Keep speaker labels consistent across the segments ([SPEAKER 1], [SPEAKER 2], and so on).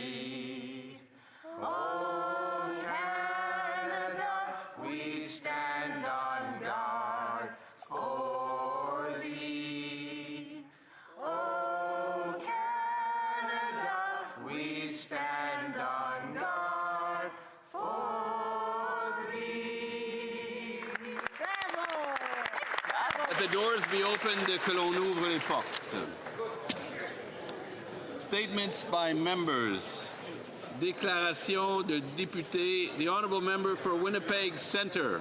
[SPEAKER 1] thee. Oh, Canada, we stand on guard for thee. Oh, Canada, we stand on guard for thee.
[SPEAKER 2] Bravo!
[SPEAKER 3] Let the doors be opened que l'on ouvre les portes. Statements by members. Déclaration de député. The Honourable Member for Winnipeg Centre.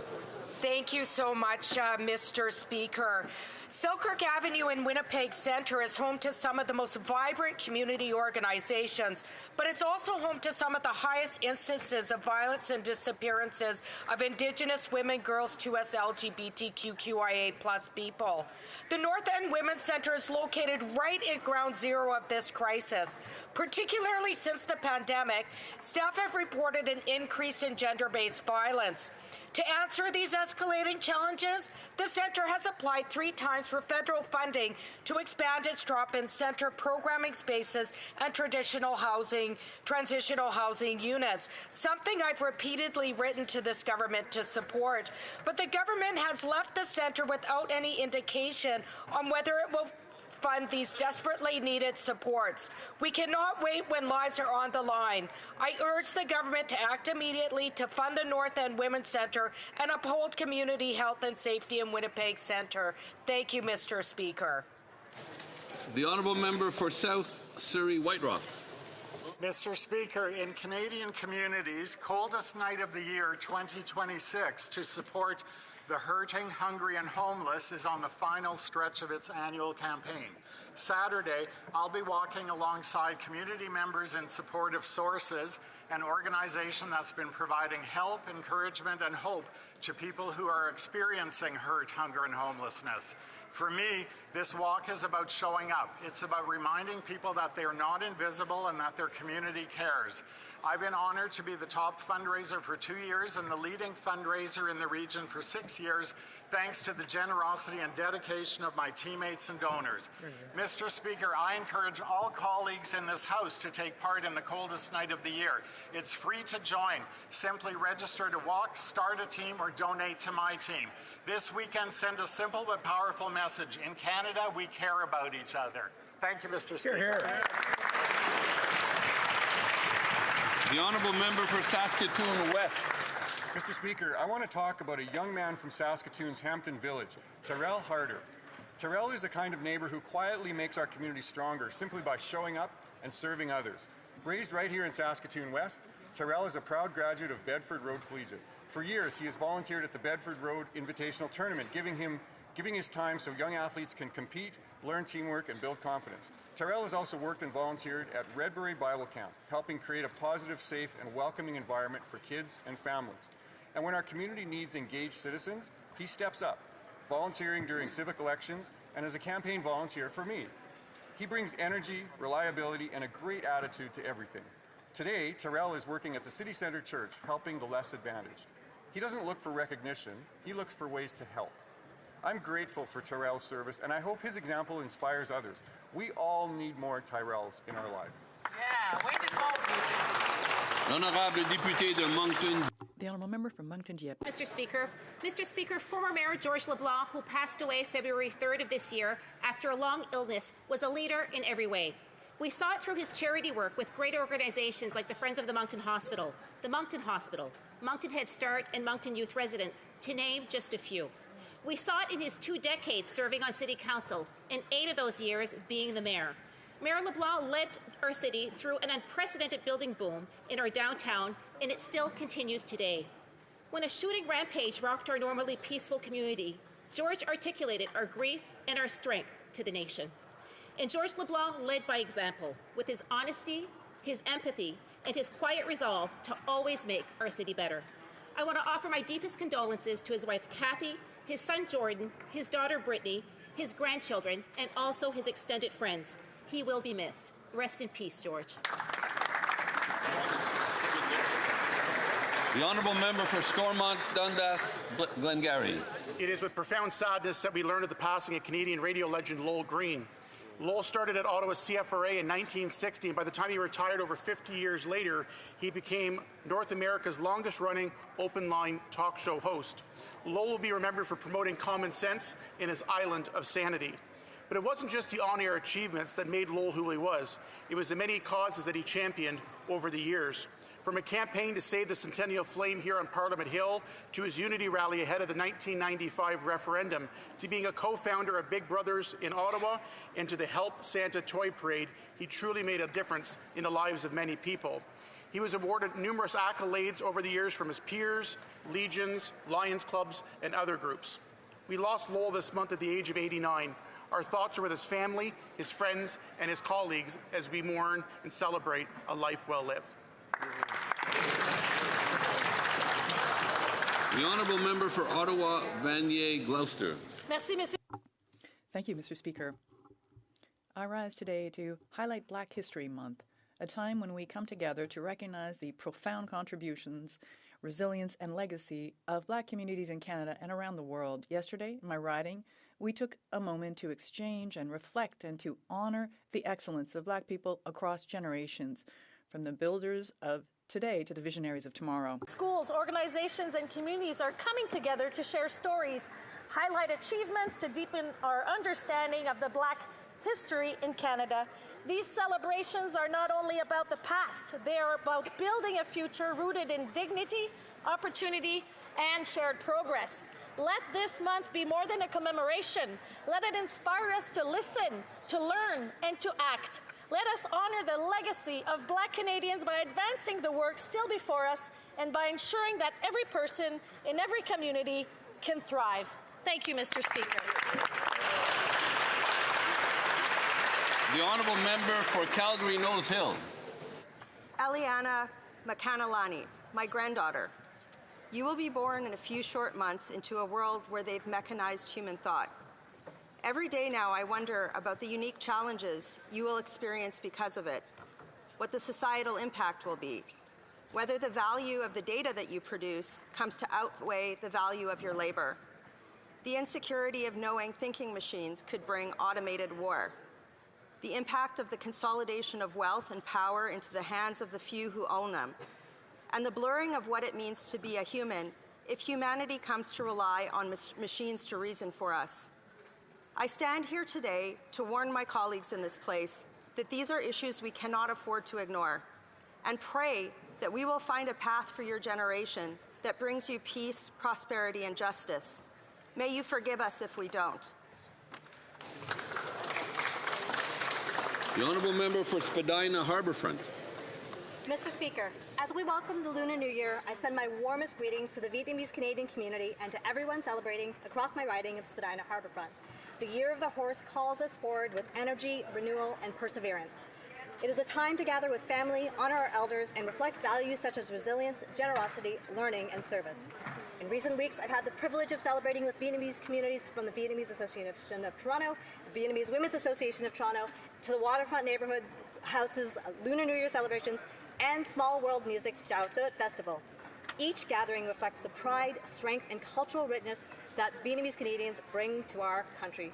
[SPEAKER 4] Thank you so much, Mr. Speaker. Selkirk Avenue in Winnipeg Centre is home to some of the most vibrant community organizations, but it's also home to some of the highest instances of violence and disappearances of Indigenous women, girls, 2S, LGBTQIA+ people. The North End Women's Centre is located right at ground zero of this crisis. Particularly since the pandemic, staff have reported an increase in gender-based violence. To answer these escalating challenges, the Centre has applied 3 times for federal funding to expand its drop-in centre programming spaces and transitional housing units, something I've repeatedly written to this government to support. But the government has left the Centre without any indication on whether it will fund these desperately needed supports. We cannot wait when lives are on the line. I urge the government to act immediately to fund the North End Women's Centre and uphold community health and safety in Winnipeg Centre. Thank you, Mr. Speaker.
[SPEAKER 3] The Honourable Member for South Surrey White Rock.
[SPEAKER 5] Mr. Speaker, in Canadian communities, coldest night of the year 2026 to support the hurting, hungry, and homeless is on the final stretch of its annual campaign. Saturday, I'll be walking alongside community members in support of Sources, an organization that's been providing help, encouragement, and hope to people who are experiencing hurt, hunger, and homelessness. For me, this walk is about showing up. It's about reminding people that they're not invisible and that their community cares. I've been honored to be the top fundraiser for 2 years and the leading fundraiser in the region for 6 years, thanks to the generosity and dedication of my teammates and donors. Mr. Speaker, I encourage all colleagues in this House to take part in the coldest night of the year. It's free to join. Simply register to walk, start a team, or donate to my team. This weekend, send a simple but powerful message. In Canada, we care about each other. Thank you, Mr. Speaker.
[SPEAKER 2] Hear, hear.
[SPEAKER 3] The Honourable Member for Saskatoon West.
[SPEAKER 6] Mr. Speaker, I want to talk about a young man from Saskatoon's Hampton Village, Terrell Harder. Terrell is the kind of neighbour who quietly makes our community stronger simply by showing up and serving others. Raised right here in Saskatoon West, Terrell is a proud graduate of Bedford Road Collegiate. For years, he has volunteered at the Bedford Road Invitational Tournament, giving his time so young athletes can compete, learn teamwork, and build confidence. Terrell has also worked and volunteered at Redbury Bible Camp, helping create a positive, safe, and welcoming environment for kids and families. And when our community needs engaged citizens, he steps up, volunteering during civic elections and as a campaign volunteer for me. He brings energy, reliability, and a great attitude to everything. Today, Terrell is working at the City Centre Church, helping the less advantaged. He doesn't look for recognition, he looks for ways to help. I'm grateful for Terrell's service, and I hope his example inspires others. We all need more Tyrells in our life.
[SPEAKER 2] Yeah, way to go.
[SPEAKER 3] L'Honorable Député de Moncton.
[SPEAKER 7] The Honourable Member from Moncton Dieppe.
[SPEAKER 8] Mr. Speaker, former Mayor George LeBlanc, who passed away February 3rd of this year after a long illness, was a leader in every way. We saw it through his charity work with great organizations like the Friends of the Moncton Hospital, Moncton Head Start, and Moncton Youth Residence, to name just a few. We saw it in his 2 decades serving on City Council, and 8 of those years being the mayor. Mayor LeBlanc led our city through an unprecedented building boom in our downtown, and it still continues today. When a shooting rampage rocked our normally peaceful community, George articulated our grief and our strength to the nation. And George LeBlanc led by example, with his honesty, his empathy, and his quiet resolve to always make our city better. I want to offer my deepest condolences to his wife Kathy, his son Jordan, his daughter Brittany, his grandchildren, and also his extended friends. He will be missed. Rest in peace, George.
[SPEAKER 3] The Honourable Member for Stormont Dundas Glengarry.
[SPEAKER 9] It is with profound sadness that we learn of the passing of Canadian radio legend Lowell Green. Lowell started at Ottawa CFRA in 1960, and by the time he retired over 50 years later, he became North America's longest-running open-line talk show host. Lowell will be remembered for promoting common sense in his island of sanity. But it wasn't just the on-air achievements that made Lowell who he was. It was the many causes that he championed over the years. From a campaign to save the Centennial Flame here on Parliament Hill, to his unity rally ahead of the 1995 referendum, to being a co-founder of Big Brothers in Ottawa, and to the Help Santa Toy Parade, he truly made a difference in the lives of many people. He was awarded numerous accolades over the years from his peers, legions, Lions Clubs, and other groups. We lost Lowell this month at the age of 89. Our thoughts are with his family, his friends, and his colleagues as we mourn and celebrate a life well lived.
[SPEAKER 3] The Honourable Member for Ottawa, Vanier, Gloucester.
[SPEAKER 8] Merci, Monsieur.
[SPEAKER 7] Thank you, Mr. Speaker. I rise today to highlight Black History Month, a time when we come together to recognize the profound contributions, resilience, and legacy of Black communities in Canada and around the world. Yesterday, in my riding, we took a moment to exchange and reflect and to honor the excellence of Black people across generations, from the builders of today to the visionaries of tomorrow.
[SPEAKER 10] Schools, organizations, and communities are coming together to share stories, highlight achievements to deepen our understanding of the Black history in Canada. These celebrations are not only about the past, they are about building a future rooted in dignity, opportunity, and shared progress. Let this month be more than a commemoration. Let it inspire us to listen, to learn, and to act. Let us honor the legacy of Black Canadians by advancing the work still before us and by ensuring that every person in every community can thrive. Thank you, Mr. Speaker.
[SPEAKER 3] The Honourable Member for Calgary Knowles Hill.
[SPEAKER 11] Eliana McCannalani, my granddaughter. You will be born in a few short months into a world where they've mechanized human thought. Every day now I wonder about the unique challenges you will experience because of it, what the societal impact will be, whether the value of the data that you produce comes to outweigh the value of your labor. The insecurity of knowing thinking machines could bring automated war. The impact of the consolidation of wealth and power into the hands of the few who own them. And the blurring of what it means to be a human if humanity comes to rely on machines to reason for us. I stand here today to warn my colleagues in this place that these are issues we cannot afford to ignore, and pray that we will find a path for your generation that brings you peace, prosperity, and justice. May you forgive us if we don't.
[SPEAKER 3] The Honourable Member for Spadina Harbourfront.
[SPEAKER 12] Mr. Speaker, as we welcome the Lunar New Year, I send my warmest greetings to the Vietnamese Canadian community and to everyone celebrating across my riding of Spadina Harbourfront. The Year of the Horse calls us forward with energy, renewal, and perseverance. It is a time to gather with family, honor our elders, and reflect values such as resilience, generosity, learning, and service. In recent weeks, I've had the privilege of celebrating with Vietnamese communities from the Vietnamese Association of Toronto, the Vietnamese Women's Association of Toronto, to the Waterfront Neighborhood House's Lunar New Year celebrations, and Small World Music's Chao Tut Festival. Each gathering reflects the pride, strength, and cultural richness that Vietnamese Canadians bring to our country.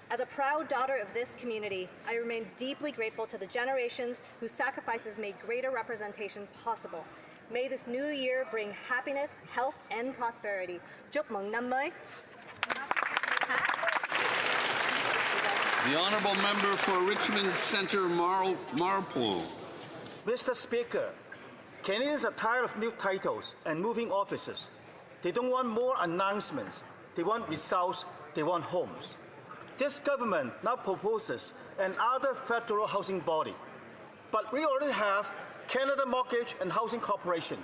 [SPEAKER 12] As a proud daughter of this community, I remain deeply grateful to the generations whose sacrifices made greater representation possible. May this new year bring happiness, health, and prosperity. Chúc mừng năm mới.
[SPEAKER 3] The Honourable Member for Richmond Centre Marlpole.
[SPEAKER 13] Mr. Speaker, Canadians are tired of new titles and moving offices. They don't want more announcements. They want results. They want homes. This government now proposes another federal housing body. But we already have Canada Mortgage and Housing Corporation,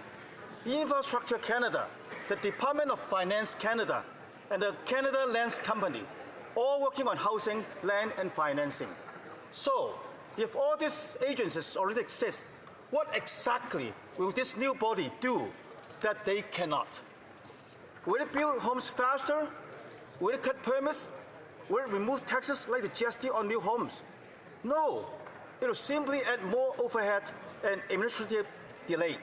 [SPEAKER 13] Infrastructure Canada, the Department of Finance Canada, and the Canada Lands Company, all working on housing, land, and financing. So, if all these agencies already exist, what exactly will this new body do that they cannot? Will it build homes faster? Will it cut permits? Will it remove taxes like the GST on new homes? No, it will simply add more overhead and administrative delay.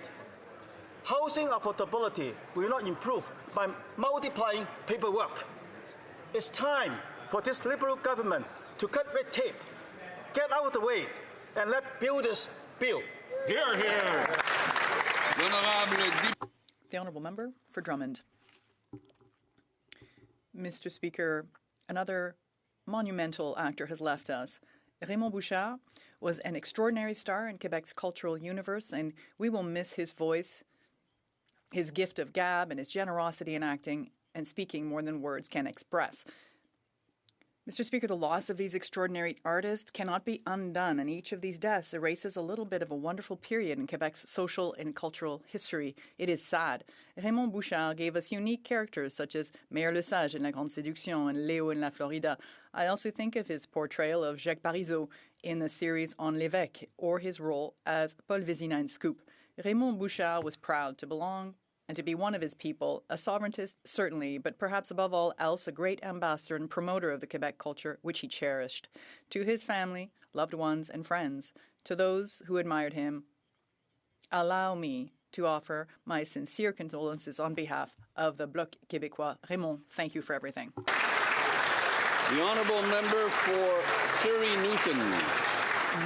[SPEAKER 13] Housing affordability will not improve by multiplying paperwork. It's time for this Liberal government to cut red tape Get out of the way and let builders build.
[SPEAKER 3] Hear, hear.
[SPEAKER 7] The Honourable Member for Drummond. Mr. Speaker, another monumental actor has left us. Raymond Bouchard was an extraordinary star in Quebec's cultural universe, and we will miss his voice, his gift of gab, and his generosity in acting and speaking more than words can express. Mr. Speaker, the loss of these extraordinary artists cannot be undone, and each of these deaths erases a little bit of a wonderful period in Quebec's social and cultural history. It is sad. Raymond Bouchard gave us unique characters such as Mayor Le Sage in La Grande Séduction and Léo in La Florida. I also think of his portrayal of Jacques Parizeau in the series On l'Évêque, or his role as Paul Vézina in Scoop. Raymond Bouchard was proud to belong and to be one of his people, a sovereigntist, certainly, but perhaps above all else, a great ambassador and promoter of the Quebec culture, which he cherished. To his family, loved ones, and friends, to those who admired him, allow me to offer my sincere condolences on behalf of the Bloc Québécois. Raymond, thank you for everything.
[SPEAKER 3] The Honourable Member for Surrey Newton.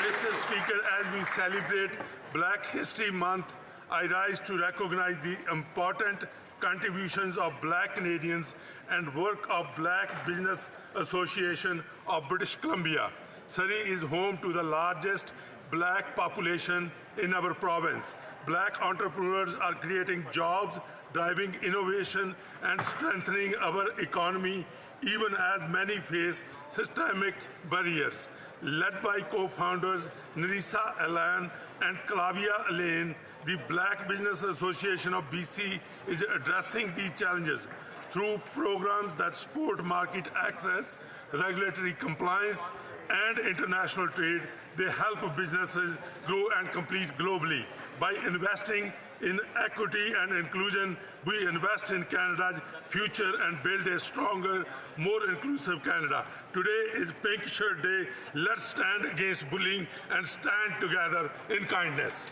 [SPEAKER 14] Mr. Speaker, as we celebrate Black History Month, I rise to recognize the important contributions of Black Canadians and work of Black Business Association of British Columbia. Surrey is home to the largest Black population in our province. Black entrepreneurs are creating jobs, driving innovation, and strengthening our economy, even as many face systemic barriers. Led by co-founders Nerissa Alan and Clavia Elaine, the Black Business Association of BC is addressing these challenges through programs that support market access, regulatory compliance, and international trade. They help businesses grow and compete globally. By investing in equity and inclusion, we invest in Canada's future and build a stronger, more inclusive Canada. Today is Pink Shirt Day. Let's stand against bullying and stand together in kindness.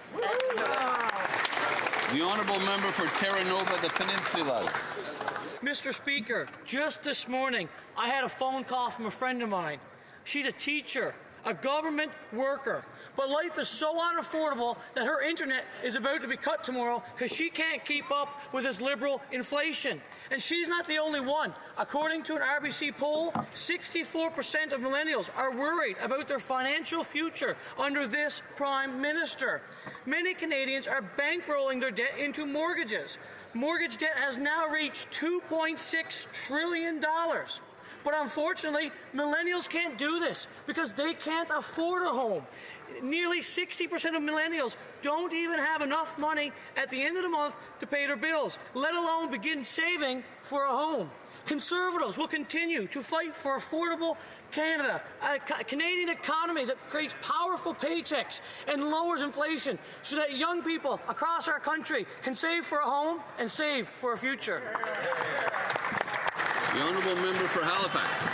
[SPEAKER 3] The Honourable Member for Terra Nova, the Peninsula.
[SPEAKER 15] Mr. Speaker, just this morning, I had a phone call from a friend of mine. She's a teacher, a government worker, but life is so unaffordable that her internet is about to be cut tomorrow because she can't keep up with this liberal inflation. And she's not the only one. According to an RBC poll, 64% of millennials are worried about their financial future under this Prime Minister. Many Canadians are bankrolling their debt into mortgages. Mortgage debt has now reached $2.6 trillion. But unfortunately, millennials can't do this because they can't afford a home. Nearly 60% of millennials don't even have enough money at the end of the month to pay their bills, let alone begin saving for a home. Conservatives will continue to fight for affordable Canada, a Canadian economy that creates powerful paychecks and lowers inflation so that young people across our country can save for a home and save for a future.
[SPEAKER 3] The Honourable Member for Halifax.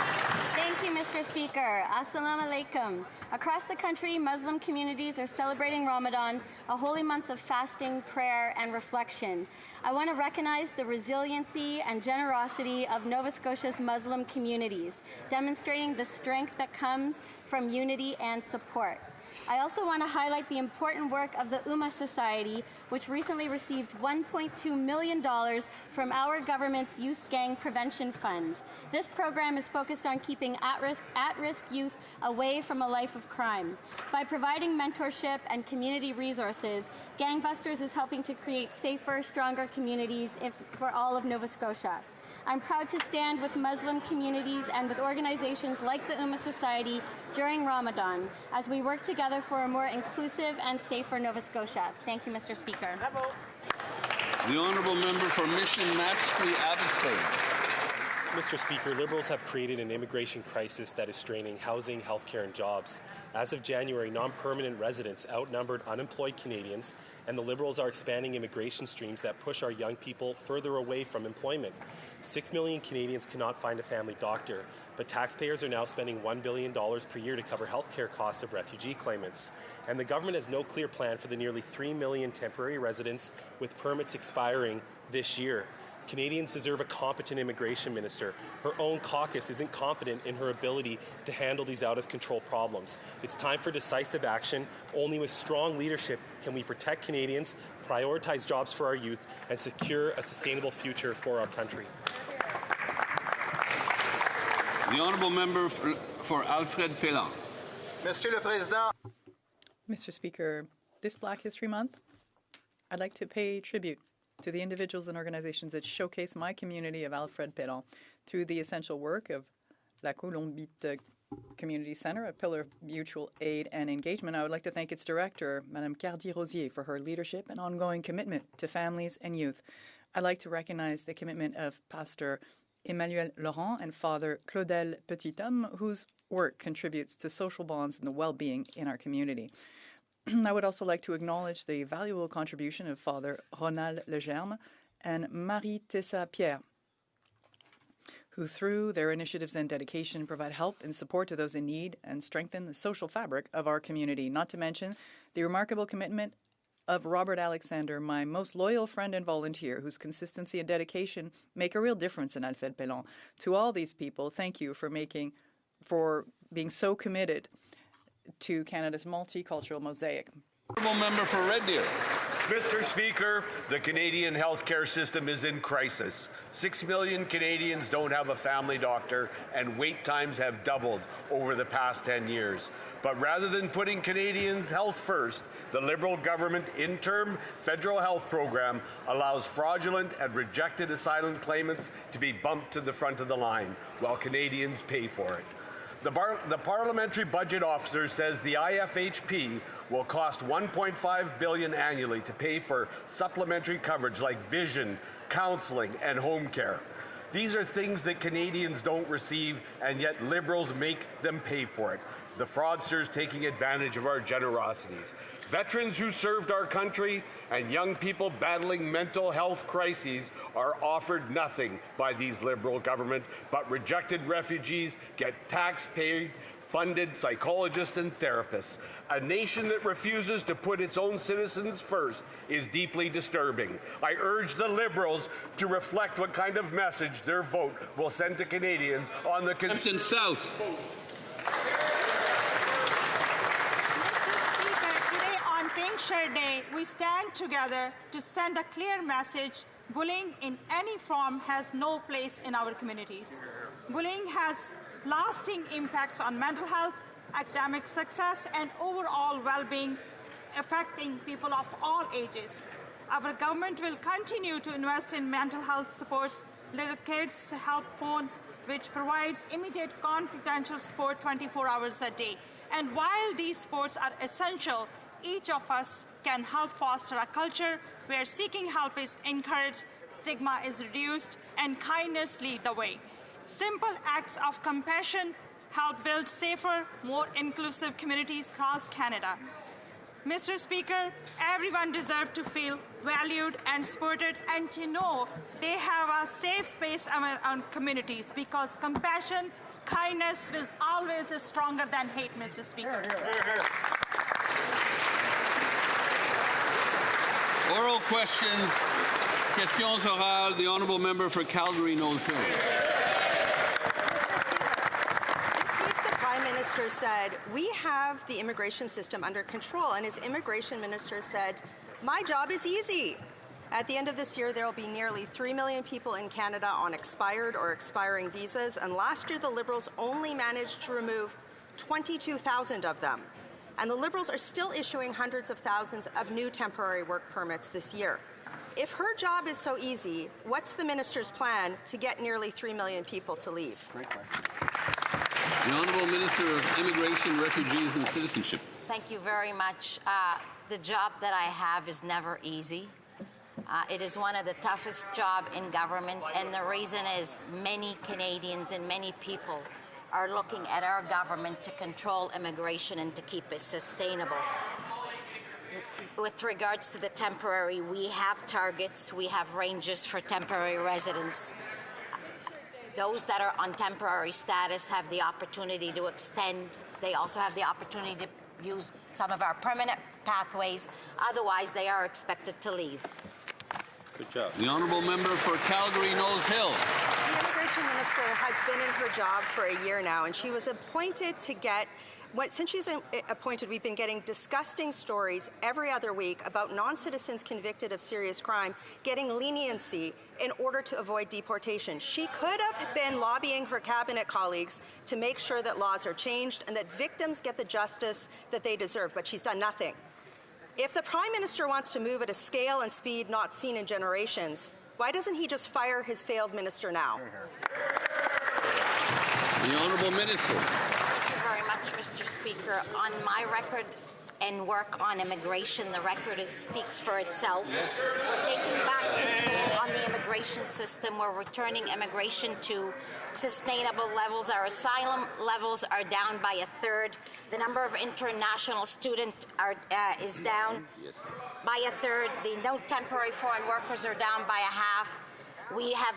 [SPEAKER 16] Thank you, Mr. Speaker. Assalamu alaikum. Across the country, Muslim communities are celebrating Ramadan, a holy month of fasting, prayer, and reflection. I want to recognize the resiliency and generosity of Nova Scotia's Muslim communities, demonstrating the strength that comes from unity and support. I also want to highlight the important work of the Ummah Society, which recently received $1.2 million from our government's Youth Gang Prevention Fund. This program is focused on keeping at-risk youth away from a life of crime. By providing mentorship and community resources, Gangbusters is helping to create safer, stronger communities for all of Nova Scotia. I'm proud to stand with Muslim communities and with organizations like the Ummah Society during Ramadan as we work together for a more inclusive and safer Nova Scotia. Thank you, Mr. Speaker.
[SPEAKER 3] The Honourable Member for Mission Matchley Abbotsford.
[SPEAKER 17] Mr. Speaker, Liberals have created an immigration crisis that is straining housing, healthcare, and jobs. As of January, non-permanent residents outnumbered unemployed Canadians, and the Liberals are expanding immigration streams that push our young people further away from employment. 6 million Canadians cannot find a family doctor, but taxpayers are now spending $1 billion per year to cover healthcare costs of refugee claimants. And the government has no clear plan for the nearly 3 million temporary residents with permits expiring this year. Canadians deserve a competent immigration minister. Her own caucus isn't confident in her ability to handle these out-of-control problems. It's time for decisive action. Only with strong leadership can we protect Canadians, prioritize jobs for our youth, and secure a sustainable future for our country.
[SPEAKER 3] The honourable member for Alfred Pellan.
[SPEAKER 18] Monsieur le Président.
[SPEAKER 7] Mr. Speaker, this Black History Month, I'd like to pay tribute to the individuals and organizations that showcase my community of Alfred Pellan through the essential work of La Colombite Community Center, a pillar of mutual aid and engagement. I would like to thank its director, Madame Cardi-Rosier, for her leadership and ongoing commitment to families and youth. I'd like to recognize the commitment of Pastor Emmanuel Laurent and Father Claudel Petithomme, whose work contributes to social bonds and the well-being in our community. I would also like to acknowledge the valuable contribution of Father Ronald Legerme and Marie Tessa Pierre, who through their initiatives and dedication provide help and support to those in need and strengthen the social fabric of our community, not to mention the remarkable commitment of Robert Alexander, my most loyal friend and volunteer, whose consistency and dedication make a real difference in Alfred Pellan. To all these people, thank you for being so committed to Canada's multicultural mosaic.
[SPEAKER 3] Honourable member for Red Deer.
[SPEAKER 19] Mr. Speaker, the Canadian healthcare system is in crisis. 6 million Canadians don't have a family doctor, and wait times have doubled over the past 10 years. But rather than putting Canadians' health first, the Liberal government interim federal health program allows fraudulent and rejected asylum claimants to be bumped to the front of the line while Canadians pay for it. The Parliamentary Budget Officer says the IFHP will cost $1.5 billion annually to pay for supplementary coverage like vision, counseling, and home care. These are things that Canadians don't receive, and yet Liberals make them pay for it. The fraudsters taking advantage of our generosities. Veterans who served our country and young people battling mental health crises are offered nothing by these Liberal government, but rejected refugees get tax-paid-funded psychologists and therapists. A nation that refuses to put its own citizens first is deeply disturbing. I urge the Liberals to reflect what kind of message their vote will send to Canadians on the
[SPEAKER 3] Hampton South.
[SPEAKER 20] Pink Shirt Day, we stand together to send a clear message. Bullying in any form has no place in our communities. Bullying has lasting impacts on mental health, academic success, and overall well-being, affecting people of all ages. Our government will continue to invest in mental health supports, Little Kids Help Phone, which provides immediate confidential support 24 hours a day. And while these supports are essential, each of us can help foster a culture where seeking help is encouraged, stigma is reduced, and kindness lead the way. Simple acts of compassion help build safer, more inclusive communities across Canada. Mr. Speaker, everyone deserves to feel valued and supported and to know they have a safe space among communities, because compassion, kindness is always stronger than hate, Mr. Speaker.
[SPEAKER 3] Oral questions. Questions orales. The honourable member for Calgary-Knowles Hill.
[SPEAKER 11] This week, the Prime Minister said, we have the immigration system under control, and his immigration minister said, my job is easy. At the end of this year, there will be nearly 3 million people in Canada on expired or expiring visas, and last year the Liberals only managed to remove 22,000 of them. And the Liberals are still issuing hundreds of thousands of new temporary work permits this year. If her job is so easy, what's the minister's plan to get nearly 3 million people to leave?
[SPEAKER 3] The Honourable Minister of Immigration, Refugees and Citizenship.
[SPEAKER 21] Thank you very much. The job that I have is never easy. It is one of the toughest jobs in government, and the reason is many Canadians and many people are looking at our government to control immigration and to keep it sustainable. With regards to the temporary, we have targets, we have ranges for temporary residents. Those that are on temporary status have the opportunity to extend. They also have the opportunity to use some of our permanent pathways. Otherwise, they are expected to leave.
[SPEAKER 17] Good job.
[SPEAKER 3] The honourable member for Calgary Nose Hill.
[SPEAKER 11] The immigration minister has been in her job for a year now, and she was appointed to get since she's appointed, we've been getting disgusting stories every other week about non-citizens convicted of serious crime getting leniency in order to avoid deportation. She could have been lobbying her cabinet colleagues to make sure that laws are changed and that victims get the justice that they deserve, but she's done nothing. If the Prime Minister wants to move at a scale and speed not seen in generations, why doesn't he just fire his failed minister now?
[SPEAKER 3] The Honourable Minister.
[SPEAKER 21] Thank you very much, Mr. Speaker. On my record and work on immigration, the record speaks for itself. We're taking back control on the immigration system. We're returning immigration to sustainable levels. Our asylum levels are down by a third. The number of international students is down by a third. The no temporary foreign workers are down by a half. We have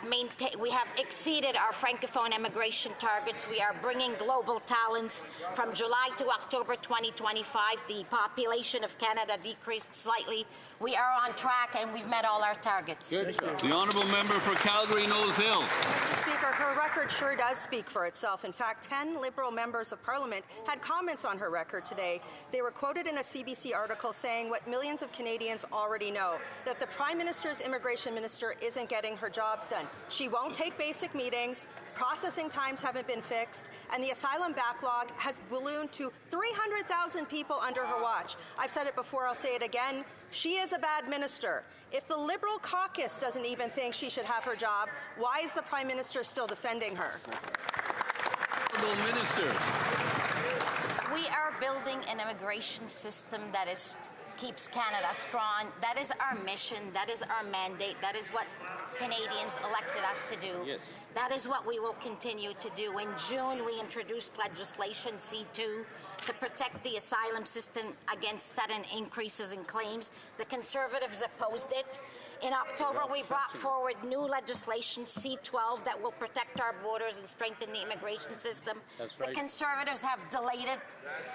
[SPEAKER 21] exceeded our Francophone immigration targets. We are bringing global talents. From July to October 2025, the population of Canada decreased slightly. We are on track and we've met all our targets.
[SPEAKER 3] Good. The honourable member for Calgary Nose Hill.
[SPEAKER 11] Mr. Speaker, her record sure does speak for itself. In fact, 10 Liberal members of Parliament had comments on her record today. They were quoted in a CBC article saying what millions of Canadians already know, that the Prime Minister's immigration minister isn't getting her jobs done. She won't take basic meetings, processing times haven't been fixed, and the asylum backlog has ballooned to 300,000 people under her watch. I've said it before, I'll say it again. She is a bad minister. If the Liberal caucus doesn't even think she should have her job, why is the Prime Minister still defending her?
[SPEAKER 3] Honourable Minister.
[SPEAKER 21] We are building an immigration system that keeps Canada strong. That is our mission. That is our mandate. That is what Canadians elected us to do.
[SPEAKER 3] Yes.
[SPEAKER 21] That is what we will continue to do. In June, we introduced legislation C2 to protect the asylum system against sudden increases in claims. The Conservatives opposed it. In October, we brought forward new legislation C12 that will protect our borders and strengthen the immigration system.
[SPEAKER 17] That's right.
[SPEAKER 21] The Conservatives have delayed it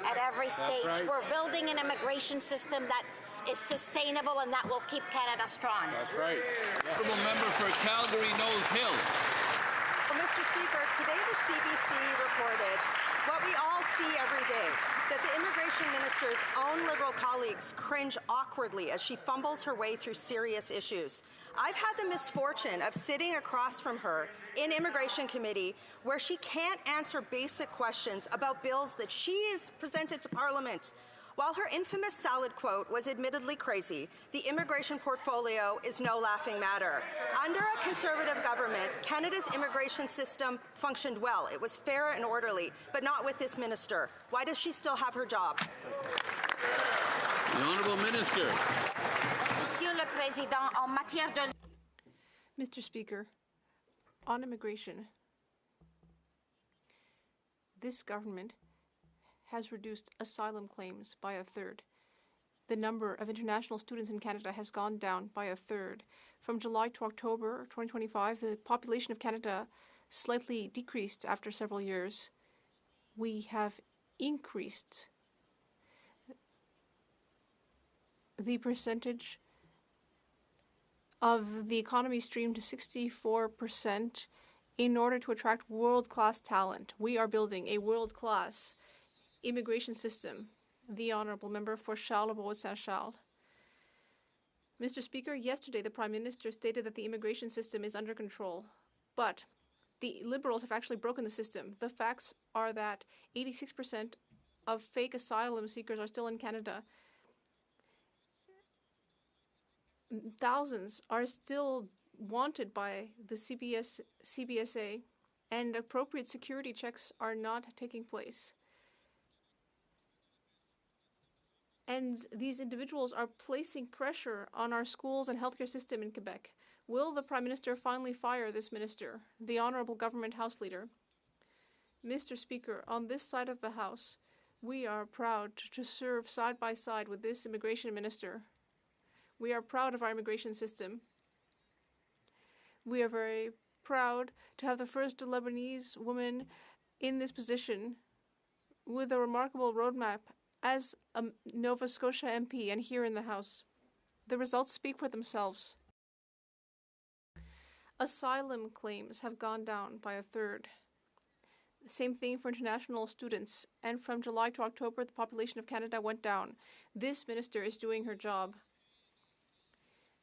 [SPEAKER 21] at every stage.
[SPEAKER 17] right.
[SPEAKER 21] We're building an immigration system that is sustainable and that will keep Canada strong.
[SPEAKER 3] That's right. Honourable member for Calgary Nose Hill.
[SPEAKER 11] Well, Mr. Speaker, today the CBC reported what we all see every day, that the immigration minister's own Liberal colleagues cringe awkwardly as she fumbles her way through serious issues. I've had the misfortune of sitting across from her in Immigration Committee where she can't answer basic questions about bills that she is presented to Parliament. While her infamous salad quote was admittedly crazy, the immigration portfolio is no laughing matter. Under a Conservative government, Canada's immigration system functioned well. It was fair and orderly, but not with this minister. Why does she still have her job?
[SPEAKER 3] The Honourable Minister.
[SPEAKER 21] Monsieur le Président, en matière de...
[SPEAKER 1] Mr. Speaker, on immigration, this government has reduced asylum claims by a third. The number of international students in Canada has gone down by a third. From July to October 2025, the population of Canada slightly decreased after several years. We have increased the percentage of the economy stream to 64% in order to attract world-class talent. We are building a world-class immigration system. The Honourable Member for Charlebourg-Saint-Charles. Mr. Speaker, yesterday the Prime Minister stated that the immigration system is under control, but the Liberals have actually broken the system. The facts are that 86% of fake asylum seekers are still in Canada. Thousands are still wanted by the CBSA, and appropriate security checks are not taking place. And these individuals are placing pressure on our schools and healthcare system in Quebec. Will the Prime Minister finally fire this minister, the Honourable Government House Leader? Mr. Speaker, on this side of the House, we are proud to serve side by side with this immigration minister. We are proud of our immigration system. We are very proud to have the first Lebanese woman in this position with a remarkable roadmap as a Nova Scotia MP and here in the House. The results speak for themselves. Asylum claims have gone down by a third. The same thing for international students. And from July to October, the population of Canada went down. This minister is doing her job.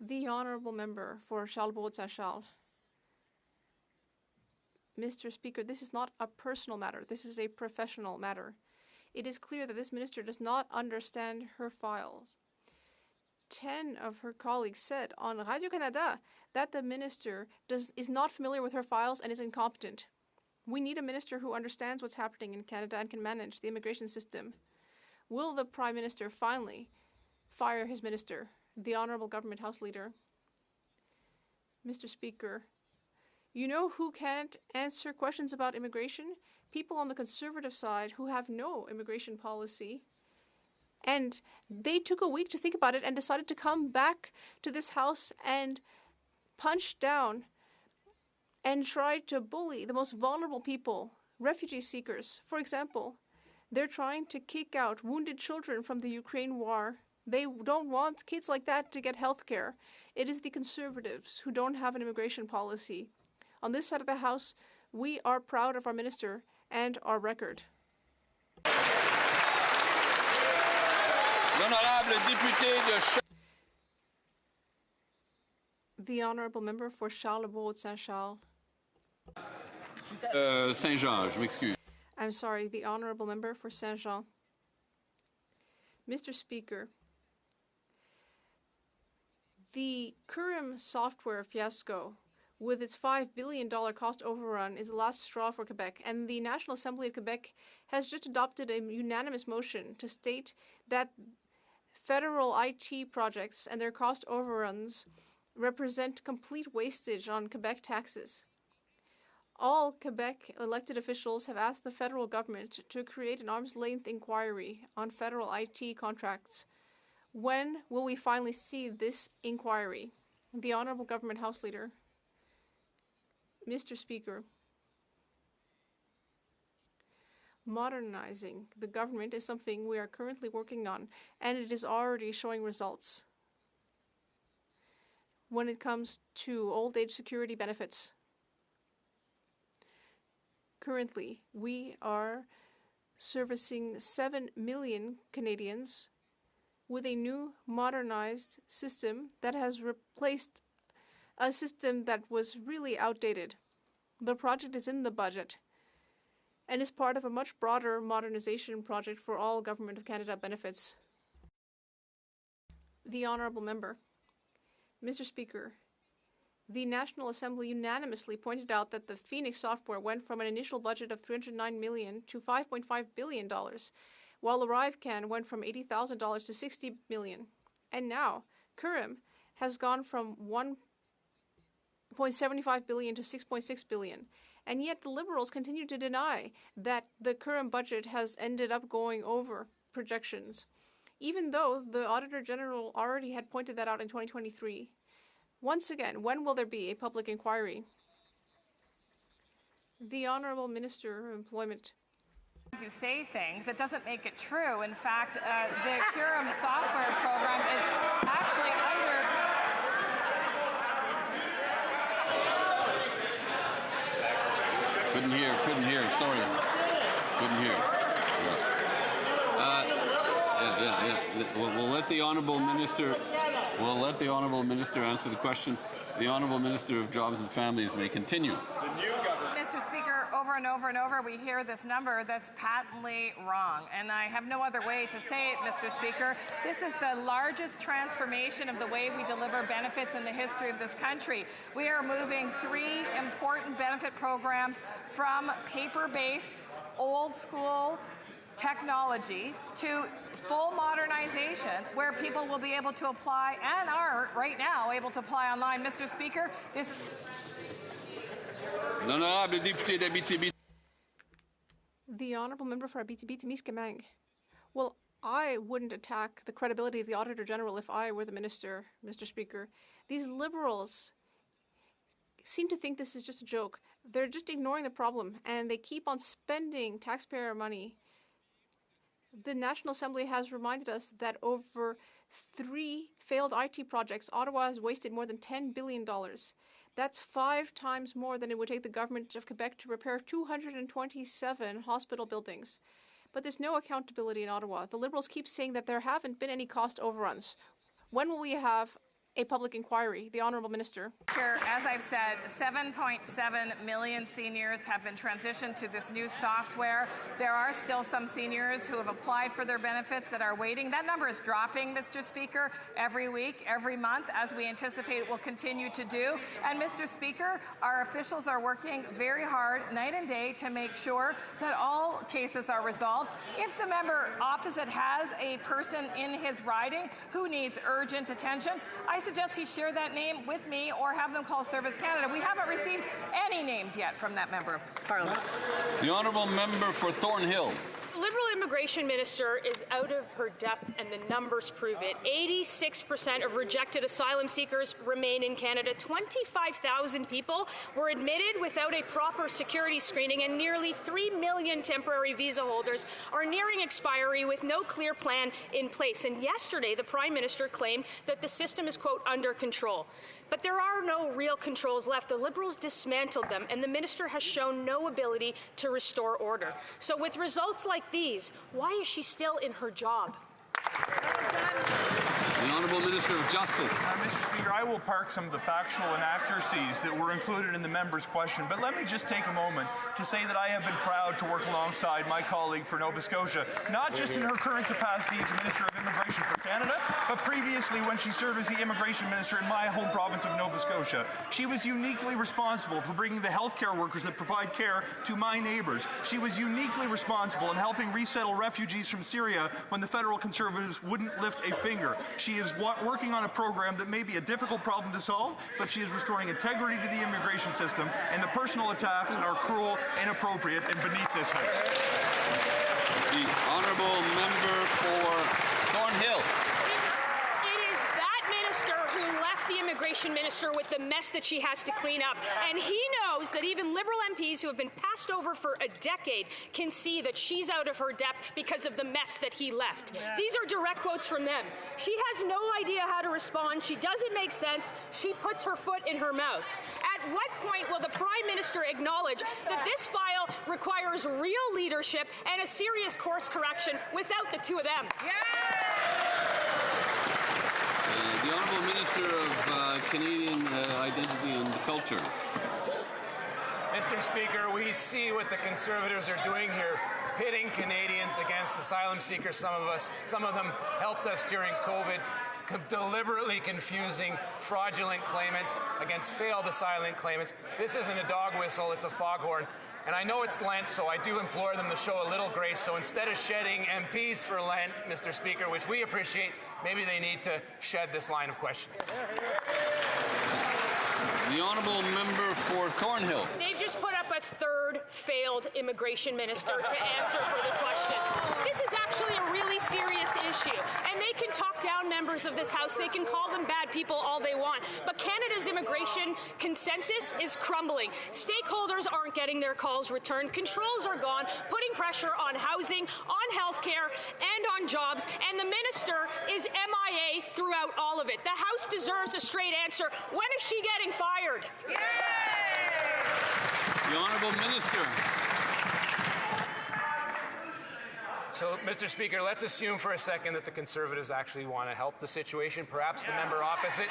[SPEAKER 1] The honourable member for Charlebourg-Saint-Charles. Mr. Speaker, this is not a personal matter. This is a professional matter. It is clear that this minister does not understand her files. 10 of her colleagues said on Radio-Canada that the minister is not familiar with her files and is incompetent. We need a minister who understands what's happening in Canada and can manage the immigration system. Will the Prime Minister finally fire his minister, the Honourable Government House Leader? Mr. Speaker, you know who can't answer questions about immigration? People on the Conservative side who have no immigration policy. And they took a week to think about it and decided to come back to this House and punch down and try to bully the most vulnerable people, refugee seekers. For example, they're trying to kick out wounded children from the Ukraine war. They don't want kids like that to get health care. It is the Conservatives who don't have an immigration policy. On this side of the House, we are proud of our minister and our record. The honourable member for Charlebourg-Saint-Charles.
[SPEAKER 3] Saint-Jean, je m'excuse.
[SPEAKER 1] I'm sorry, the honourable member for Saint-Jean. Mr. Speaker, the Currem software fiasco with its $5 billion cost overrun is the last straw for Quebec, and the National Assembly of Quebec has just adopted a unanimous motion to state that federal IT projects and their cost overruns represent complete wastage on Quebec taxes. All Quebec elected officials have asked the federal government to create an arm's-length inquiry on federal IT contracts. When will we finally see this inquiry? The Honourable Government House Leader. Mr. Speaker, modernizing the government is something we are currently working on, and it is already showing results. When it comes to old age security benefits, currently we are servicing 7 million Canadians with a new modernized system that has replaced a system that was really outdated. The project is in the budget and is part of a much broader modernization project for all Government of Canada benefits. The Honourable Member. Mr. Speaker, the National Assembly unanimously pointed out that the Phoenix software went from an initial budget of $309 million to $5.5 billion, while ArriveCAN went from $80,000 to $60 million. And now, Currem has gone from $1.75 billion to $6.6 billion. And yet the Liberals continue to deny that the Currem budget has ended up going over projections, even though the Auditor General already had pointed that out in 2023. Once again, when will there be a public inquiry? The Honourable Minister of Employment.
[SPEAKER 4] You say things, it doesn't make it true. In fact, the Currem software program is actually under...
[SPEAKER 3] Couldn't hear, sorry. Couldn't hear. We'll let the Honourable Minister... We'll let the Honourable Minister answer the question. The Honourable Minister of Jobs and Families may continue.
[SPEAKER 4] Mr. Speaker, over and over and over we hear this number that's patently wrong, and I have no other way to say it, Mr. Speaker. This is the largest transformation of the way we deliver benefits in the history of this country. We are moving 3 important benefit programs from paper-based, old-school technology to full modernization where people will be able to apply and are right now able to apply online. Mr. Speaker, this...
[SPEAKER 3] L'honorable député d'Abitibi.
[SPEAKER 1] The Honourable Member for Abitibi-Témiscamingue. Well, I wouldn't attack the credibility of the Auditor General if I were the Minister, Mr. Speaker. These Liberals seem to think this is just a joke. They're just ignoring the problem, and they keep on spending taxpayer money. The National Assembly has reminded us that over 3 failed IT projects, Ottawa has wasted more than $10 billion. That's 5 times more than it would take the government of Quebec to repair 227 hospital buildings. But there's no accountability in Ottawa. The Liberals keep saying that there haven't been any cost overruns. When will we have a public inquiry? The Honourable Minister.
[SPEAKER 4] As I've said, 7.7 million seniors have been transitioned to this new software. There are still some seniors who have applied for their benefits that are waiting. That number is dropping, Mr. Speaker, every week, every month, as we anticipate it will continue to do. And Mr. Speaker, our officials are working very hard, night and day, to make sure that all cases are resolved. If the member opposite has a person in his riding who needs urgent attention, I suggest he share that name with me or have them call Service Canada. We haven't received any names yet from that member of Parliament.
[SPEAKER 3] The Honourable Member for Thornhill.
[SPEAKER 5] Liberal immigration minister is out of her depth, and the numbers prove it. 86% of rejected asylum seekers remain in Canada. 25,000 people were admitted without a proper security screening, and nearly 3 million temporary visa holders are nearing expiry with no clear plan in place. And yesterday, the Prime Minister claimed that the system is, quote, under control. But there are no real controls left. The Liberals dismantled them, and the minister has shown no ability to restore order. So with results like these, why is she still in her job?
[SPEAKER 3] The Honourable Minister of Justice.
[SPEAKER 22] Mr. Speaker, I will park some of the factual inaccuracies that were included in the member's question, but let me just take a moment to say that I have been proud to work alongside my colleague for Nova Scotia, not just in her current capacity as Minister of Immigration for Canada, but previously when she served as the Immigration Minister in my home province of Nova Scotia. She was uniquely responsible for bringing the healthcare workers that provide care to my neighbours. She was uniquely responsible in helping resettle refugees from Syria when the federal Conservatives wouldn't lift a finger. She is working on a program that may be a difficult problem to solve, but she is restoring integrity to the immigration system, and the personal attacks are cruel, inappropriate, and beneath this House.
[SPEAKER 3] The Honourable Member for Thornhill.
[SPEAKER 5] It is that minister who left the immigration minister with the mess that she has to clean up. And he knows that even Liberal MPs who have been passed over for a decade can see that she's out of her depth because of the mess that he left. Yeah. These are direct quotes from them. She has no idea how to respond. She doesn't make sense. She puts her foot in her mouth. At what point will the Prime Minister acknowledge that this file requires real leadership and a serious course correction without the two of them?
[SPEAKER 3] The Honourable Minister of Canadian Identity and Culture.
[SPEAKER 23] Mr. Speaker, we see what the Conservatives are doing here, pitting Canadians against asylum seekers. Some of them helped us during COVID, deliberately confusing fraudulent claimants against failed asylum claimants. This isn't a dog whistle, it's a foghorn. And I know it's Lent, so I do implore them to show a little grace. So instead of shedding MPs for Lent, Mr. Speaker, which we appreciate, maybe they need to shed this line of questioning.
[SPEAKER 3] The Honourable Member for Thornhill.
[SPEAKER 5] They've just put up a third failed immigration minister to answer for the question. This is actually a really serious issue, and they can talk down members of this House. They can call them bad people all they want, but Canada's immigration consensus is crumbling. Stakeholders aren't getting their calls returned. Controls are gone, putting pressure on housing, on healthcare, and on jobs, and the minister is MIA throughout all of it. The House deserves a straight answer. When is she getting fired? Yay!
[SPEAKER 3] The Honourable Minister.
[SPEAKER 23] So, Mr. Speaker, let's assume for a second that the Conservatives actually want to help the situation. Perhaps the member opposite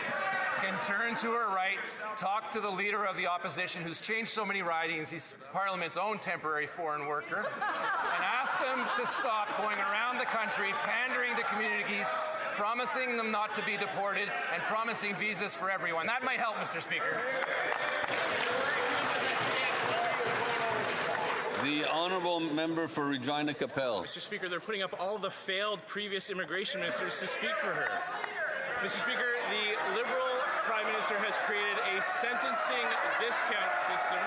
[SPEAKER 23] can turn to her right, talk to the leader of the opposition who's changed so many ridings, he's Parliament's own temporary foreign worker, and ask him to stop going around the country pandering to communities, promising them not to be deported, and promising visas for everyone. That might help, Mr. Speaker.
[SPEAKER 3] The Honourable Member for Regina Capel.
[SPEAKER 24] Mr. Speaker, they're putting up all the failed previous immigration ministers to speak for her. Mr. Speaker, the Liberal Prime Minister has created a sentencing discount system.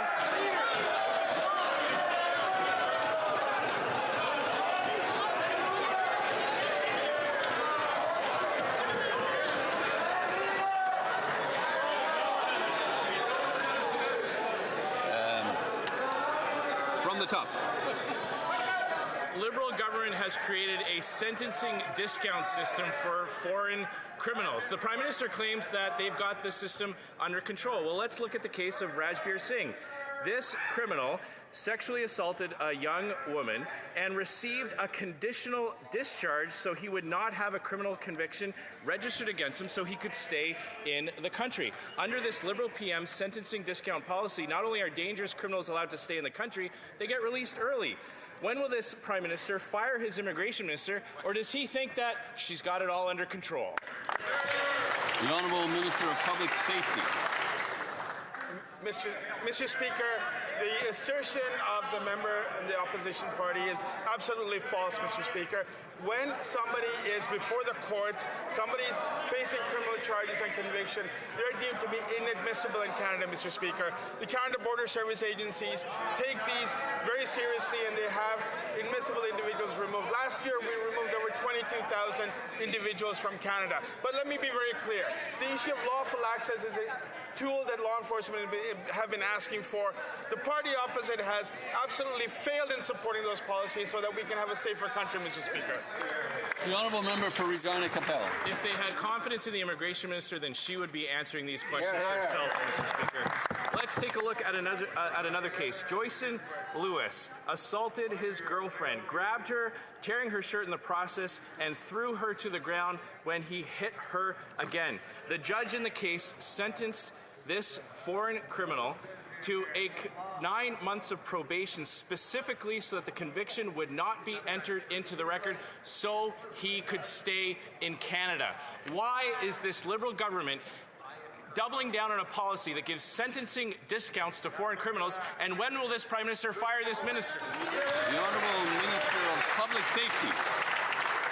[SPEAKER 3] From the top.
[SPEAKER 24] Liberal government has created a sentencing discount system for foreign criminals. The Prime Minister claims that they've got the system under control. Well, let's look at the case of Rajbir Singh. This criminal sexually assaulted a young woman and received a conditional discharge so he would not have a criminal conviction registered against him so he could stay in the country. Under this Liberal PM sentencing discount policy, not only are dangerous criminals allowed to stay in the country, they get released early. When will this Prime Minister fire his immigration minister, or does he think that she's got it all under control?
[SPEAKER 3] The Honourable Minister of Public Safety.
[SPEAKER 2] Mr. Speaker, the assertion of the member in the opposition party is absolutely false, Mr. Speaker. When somebody is before the courts, somebody's facing criminal charges and conviction, they're deemed to be inadmissible in Canada, Mr. Speaker. The Canada Border Service agencies take these very seriously, and they have admissible individuals removed. Last year, we removed over 22,000 individuals from Canada. But let me be very clear. The issue of lawful access is a tool that law enforcement have been asking for. The party opposite has absolutely failed in supporting those policies so that we can have a safer country, Mr. Speaker.
[SPEAKER 3] The Honourable Member for Regina Capella.
[SPEAKER 24] If they had confidence in the immigration minister, then she would be answering these questions herself, Mr. Speaker. Let's take a look at another case. Joyson Lewis assaulted his girlfriend, grabbed her, tearing her shirt in the process, and threw her to the ground when he hit her again. The judge in the case sentenced this foreign criminal to 9 months of probation, specifically so that the conviction would not be entered into the record so he could stay in Canada. Why is this Liberal government doubling down on a policy that gives sentencing discounts to foreign criminals, and when will this Prime Minister fire this minister?
[SPEAKER 3] The Honourable Minister of Public Safety.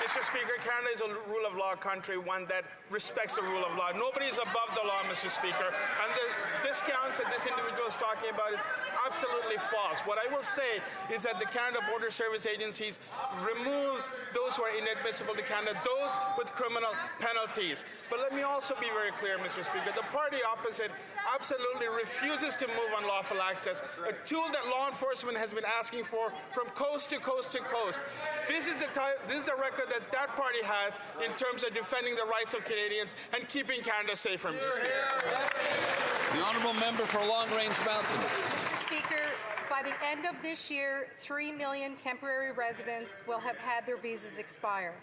[SPEAKER 2] Mr. Speaker, Canada is a rule of law country, one that respects the rule of law. Nobody is above the law, Mr. Speaker. And the discounts that this individual is talking about is absolutely false. What I will say is that the Canada Border Service agencies removes those who are inadmissible to Canada, those with criminal penalties. But let me also be very clear, Mr. Speaker. The party opposite absolutely refuses to move on lawful access, a tool that law enforcement has been asking for from coast to coast to coast. This is the record that party has in terms of defending the rights of Canadians and keeping Canada safer, Mr. Speaker.
[SPEAKER 3] The Honourable Member for Long Range Mountain.
[SPEAKER 11] Mr. Speaker, by the end of this year, 3 million temporary residents will have had their visas expire,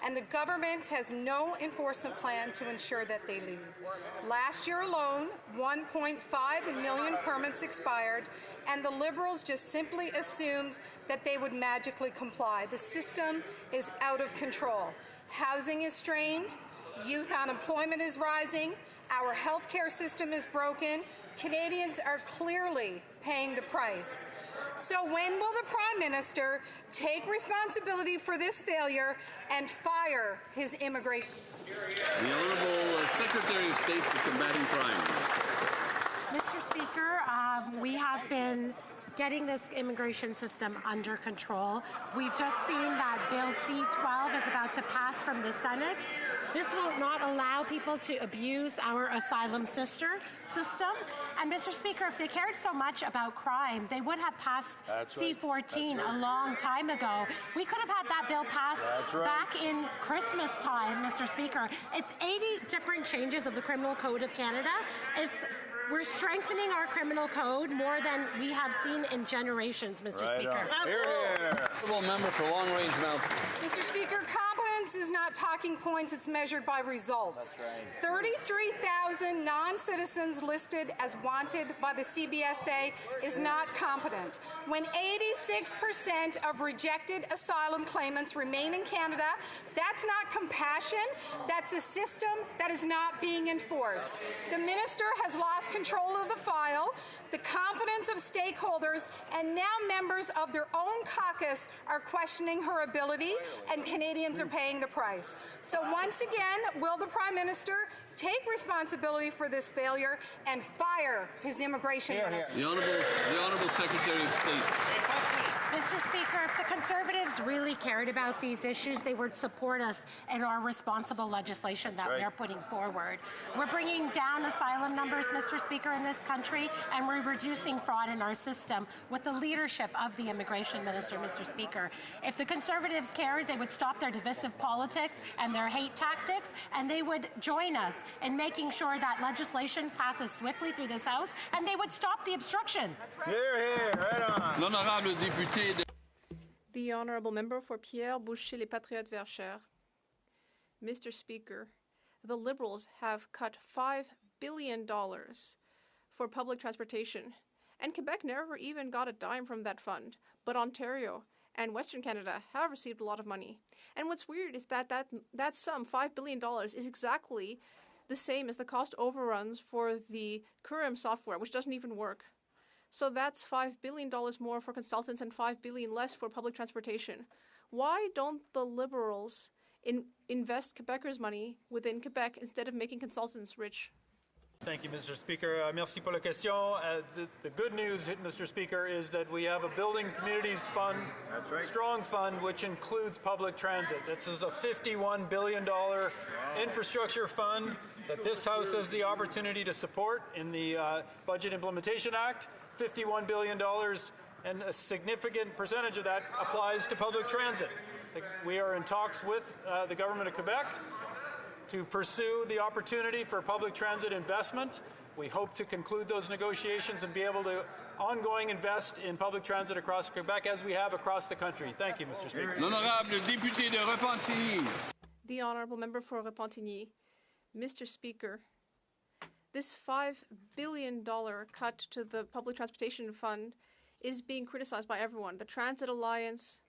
[SPEAKER 11] and the government has no enforcement plan to ensure that they leave. Last year alone, 1.5 million permits expired, and the Liberals just simply assumed that they would magically comply. The system is out of control. Housing is strained, youth unemployment is rising, our healthcare system is broken. Canadians are clearly paying the price. So when will the Prime Minister take responsibility for this failure and fire his immigration?
[SPEAKER 3] The Honourable Secretary of State for Combating Crime.
[SPEAKER 6] Mr. Speaker, we have been getting this immigration system under control. We've just seen that Bill C-12 is about to pass from the Senate. This will not allow people to abuse our asylum system. And Mr. Speaker, if they cared so much about crime, they would have passed C-14 a long time ago. We could have had that bill passed back in Christmas time, Mr. Speaker. It's 80 different changes of the Criminal Code of Canada. We're strengthening our criminal code more than we have seen in generations, Mr. Speaker.
[SPEAKER 3] Honourable Member for Long Range Mountain.
[SPEAKER 11] Mr. Speaker, competence is not talking points, it's measured by results. 33,000 non-citizens listed as wanted by the CBSA is not competent. When 86% of rejected asylum claimants remain in Canada, that's not compassion, that's a system that is not being enforced. The minister has lost control of the file, the confidence of stakeholders, and now members of their own caucus are questioning her ability, and Canadians are paying the price. So once again, will the Prime Minister take responsibility for this failure and fire his immigration minister.
[SPEAKER 3] The Honourable Secretary of State.
[SPEAKER 6] Mr. Speaker, if the Conservatives really cared about these issues, they would support us in our responsible legislation that we are putting forward. We're bringing down asylum numbers, Mr. Speaker, in this country, and we're reducing fraud in our system with the leadership of the immigration minister, Mr. Speaker. If the Conservatives cared, they would stop their divisive politics and their hate tactics, and they would join us in making sure that legislation passes swiftly through this House, and they would stop the obstruction.
[SPEAKER 13] Here, here, right on.
[SPEAKER 3] L'honorable député.
[SPEAKER 1] The Honourable Member for Pierre Boucher les Patriotes Verchères. Mr. Speaker, the Liberals have cut $5 billion for public transportation, and Quebec never even got a dime from that fund, but Ontario and Western Canada have received a lot of money. And what's weird is that sum, $5 billion, is exactly the same as the cost overruns for the Curum software, which doesn't even work. So that's $5 billion more for consultants and $5 billion less for public transportation. Why don't the Liberals invest Quebecers' money within Quebec instead of making consultants rich?
[SPEAKER 8] Thank you, Mr. Speaker. Merci pour la question. The good news, Mr. Speaker, is that we have a Building Communities Fund, strong fund, which includes public transit. This is a $51 billion infrastructure fund that this House has the opportunity to support in the Budget Implementation Act. $51 billion, and a significant percentage of that applies to public transit. We are in talks with the Government of Quebec to pursue the opportunity for public transit investment. We hope to conclude those negotiations and be able to ongoing invest in public transit across Quebec as we have across the country. Thank you, Mr. Speaker.
[SPEAKER 3] L'honorable député de Repentigny.
[SPEAKER 1] The Honourable Member for Repentigny. Mr. Speaker, this $5 billion cut to the public transportation fund is being criticized by everyone. The Transit Alliance,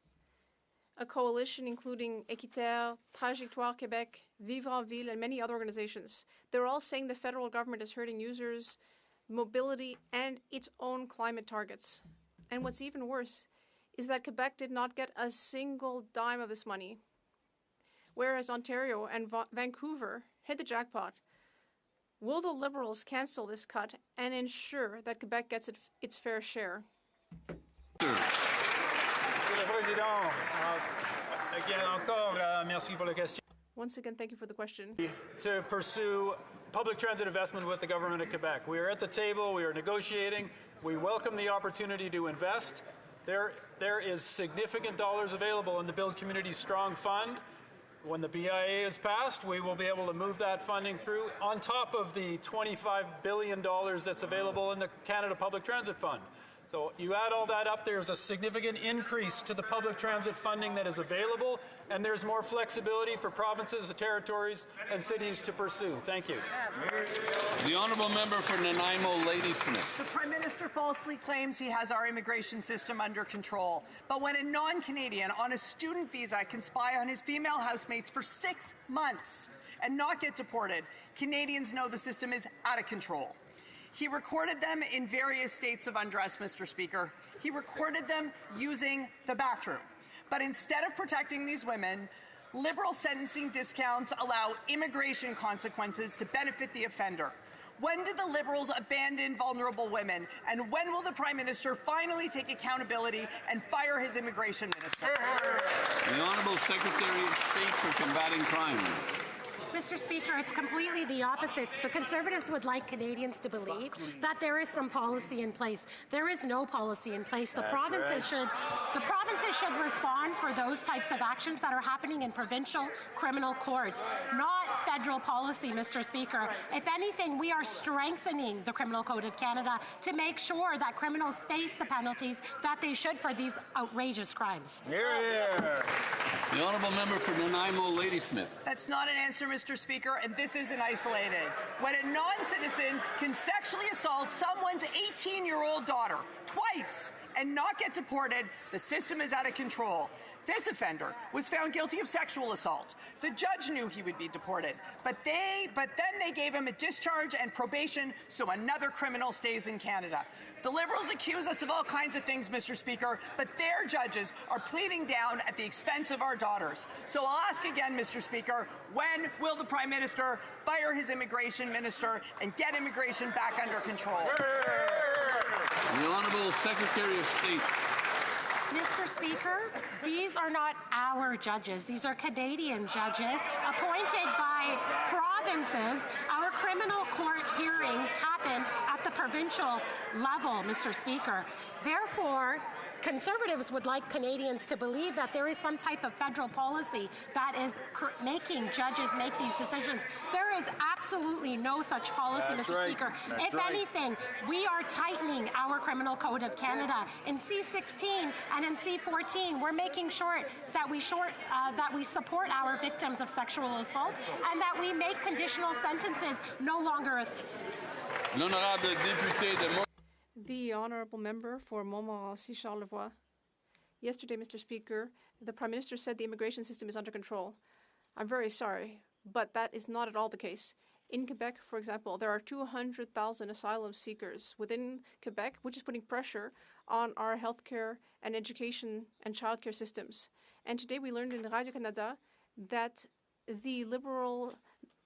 [SPEAKER 1] a coalition including Équiterre, Trajectoire Québec, Vivre en Ville, and many other organizations. They're all saying the federal government is hurting users, mobility, and its own climate targets. And what's even worse is that Quebec did not get a single dime of this money, whereas Ontario and Vancouver hit the jackpot. Will the Liberals cancel this cut and ensure that Quebec gets its fair share?
[SPEAKER 8] Monsieur le Président, merci pour la question.
[SPEAKER 1] Once again, thank you for the question.
[SPEAKER 8] To pursue public transit investment with the Government of Quebec. We are at the table, we are negotiating, we welcome the opportunity to invest. There is significant dollars available in the Build Communities Strong Fund. When the BIA is passed, we will be able to move that funding through on top of the $25 billion that's available in the Canada Public Transit Fund. So you add all that up, there's a significant increase to the public transit funding that is available, and there's more flexibility for provinces, territories, and cities to pursue. Thank you.
[SPEAKER 3] The Honourable Member for Nanaimo, Ladysmith.
[SPEAKER 9] The Prime Minister falsely claims he has our immigration system under control. But when a non-Canadian on a student visa can spy on his female housemates for 6 months and not get deported, Canadians know the system is out of control. He recorded them in various states of undress, Mr. Speaker. He recorded them using the bathroom. But instead of protecting these women, Liberal sentencing discounts allow immigration consequences to benefit the offender. When did the Liberals abandon vulnerable women? And when will the Prime Minister finally take accountability and fire his immigration minister?
[SPEAKER 3] The Honourable Secretary of State for Combating Crime.
[SPEAKER 6] Mr. Speaker, it's completely the opposite. The Conservatives would like Canadians to believe that there is some policy in place. There is no policy in place. The provinces should respond for those types of actions that are happening in provincial criminal courts, not federal policy, Mr. Speaker. If anything, we are strengthening the Criminal Code of Canada to make sure that criminals face the penalties that they should for these outrageous crimes.
[SPEAKER 3] The Honourable Member for Nanaimo, Ladysmith.
[SPEAKER 9] That's not an answer, Mr. Speaker, and this isn't isolated. When a non-citizen can sexually assault someone's 18-year-old daughter twice and not get deported, the system is out of control. This offender was found guilty of sexual assault. The judge knew he would be deported, but then they gave him a discharge and probation so another criminal stays in Canada. The Liberals accuse us of all kinds of things, Mr. Speaker, but their judges are pleading down at the expense of our daughters. So I'll ask again, Mr. Speaker, when will the Prime Minister fire his immigration minister and get immigration back under control?
[SPEAKER 3] The Honourable Secretary of State.
[SPEAKER 6] Mr. Speaker, these are not our judges. These are Canadian judges appointed by provinces. Our criminal court hearings happen at the provincial level, Mr. Speaker. Therefore, Conservatives would like Canadians to believe that there is some type of federal policy that is making judges make these decisions. There is absolutely no such policy, Mr. Speaker. If anything, we are tightening our Criminal Code of Canada. In C-16 and in C-14, we're making sure that we support our victims of sexual assault and that we make conditional sentences no longer a thing.
[SPEAKER 3] L'honorable député de
[SPEAKER 1] The honourable member for Montmorency Charlevoix. Yesterday, Mr. Speaker, the Prime Minister said the immigration system is under control. I'm very sorry, but that is not at all the case. In Quebec, for example, there are 200,000 asylum seekers within Quebec, which is putting pressure on our healthcare and education and childcare systems. And today we learned in Radio-Canada that the Liberal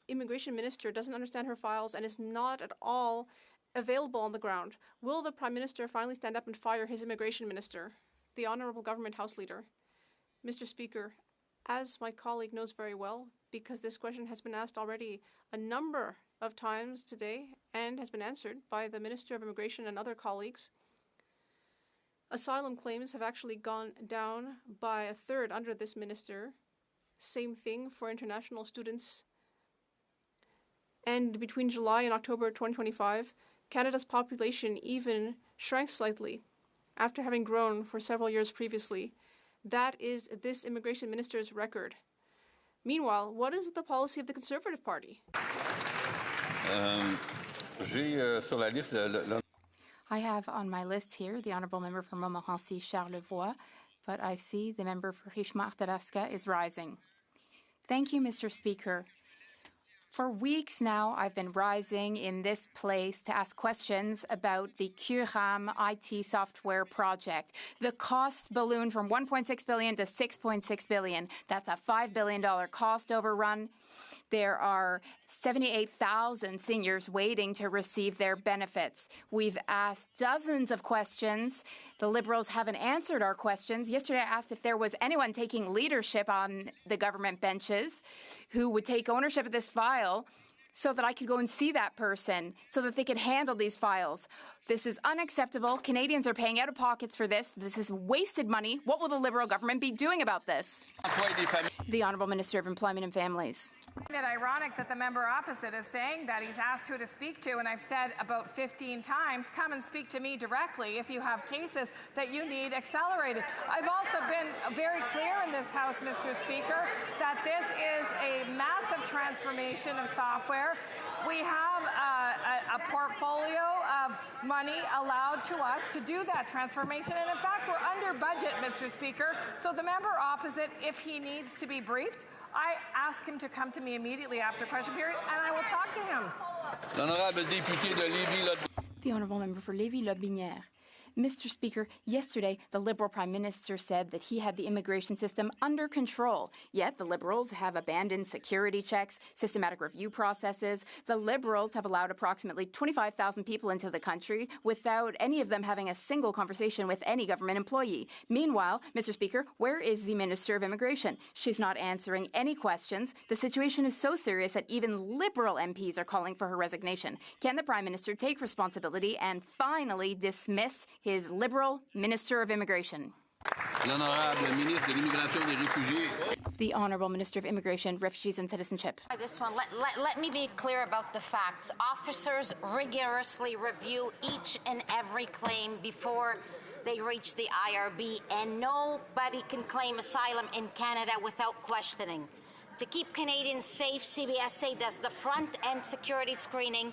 [SPEAKER 1] immigration minister doesn't understand her files and is not at all available on the ground. Will the Prime Minister finally stand up and fire his immigration minister, the Honourable Government House Leader? Mr. Speaker, as my colleague knows very well, because this question has been asked already a number of times today and has been answered by the Minister of Immigration and other colleagues, asylum claims have actually gone down by a third under this minister. Same thing for international students. And between July and October 2025, Canada's population even shrank slightly after having grown for several years previously. That is this immigration minister's record. Meanwhile, what is the policy of the Conservative Party?
[SPEAKER 10] I have on my list here the Honourable Member for Montmorency Charlevoix, but I see the member for Richemont-Athabasca is rising. Thank you, Mr. Speaker. For weeks now, I've been rising in this place to ask questions about the QRAM IT software project. The cost ballooned from $1.6 billion to $6.6 billion. That's a $5 billion cost overrun. There are 78,000 seniors waiting to receive their benefits. We've asked dozens of questions. The Liberals haven't answered our questions. Yesterday, I asked if there was anyone taking leadership on the government benches who would take ownership of this file so that I could go and see that person, so that they could handle these files. This is unacceptable. Canadians are paying out of pockets for this. This is wasted money. What will the Liberal government be doing about this? The Honourable Minister of Employment and Families.
[SPEAKER 4] I find it ironic that the member opposite is saying that he's asked who to speak to, and I've said about 15 times, come and speak to me directly if you have cases that you need accelerated. I've also been very clear in this House, Mr. Speaker, that this is a massive transformation of software. We have a portfolio of money allowed to us to do that transformation, and in fact, we're under budget, Mr. Speaker. So the member opposite, if he needs to be briefed, I ask him to come to me immediately after question period, and I will talk to him.
[SPEAKER 10] The Honourable Member for Lévis-Lotbinière. Mr. Speaker, yesterday the Liberal Prime Minister said that he had the immigration system under control. Yet the Liberals have abandoned security checks, systematic review processes. The Liberals have allowed approximately 25,000 people into the country without any of them having a single conversation with any government employee. Meanwhile, Mr. Speaker, where is the Minister of Immigration? She's not answering any questions. The situation is so serious that even Liberal MPs are calling for her resignation. Can the Prime Minister take responsibility and finally dismiss his Liberal Minister of Immigration?
[SPEAKER 3] L'honorable ministre de l'Immigration des Réfugiés.
[SPEAKER 10] The Honourable Minister of Immigration, Refugees and Citizenship.
[SPEAKER 21] This one, let me be clear about the facts. Officers rigorously review each and every claim before they reach the IRB, and nobody can claim asylum in Canada without questioning. To keep Canadians safe, CBSA does the front-end security screening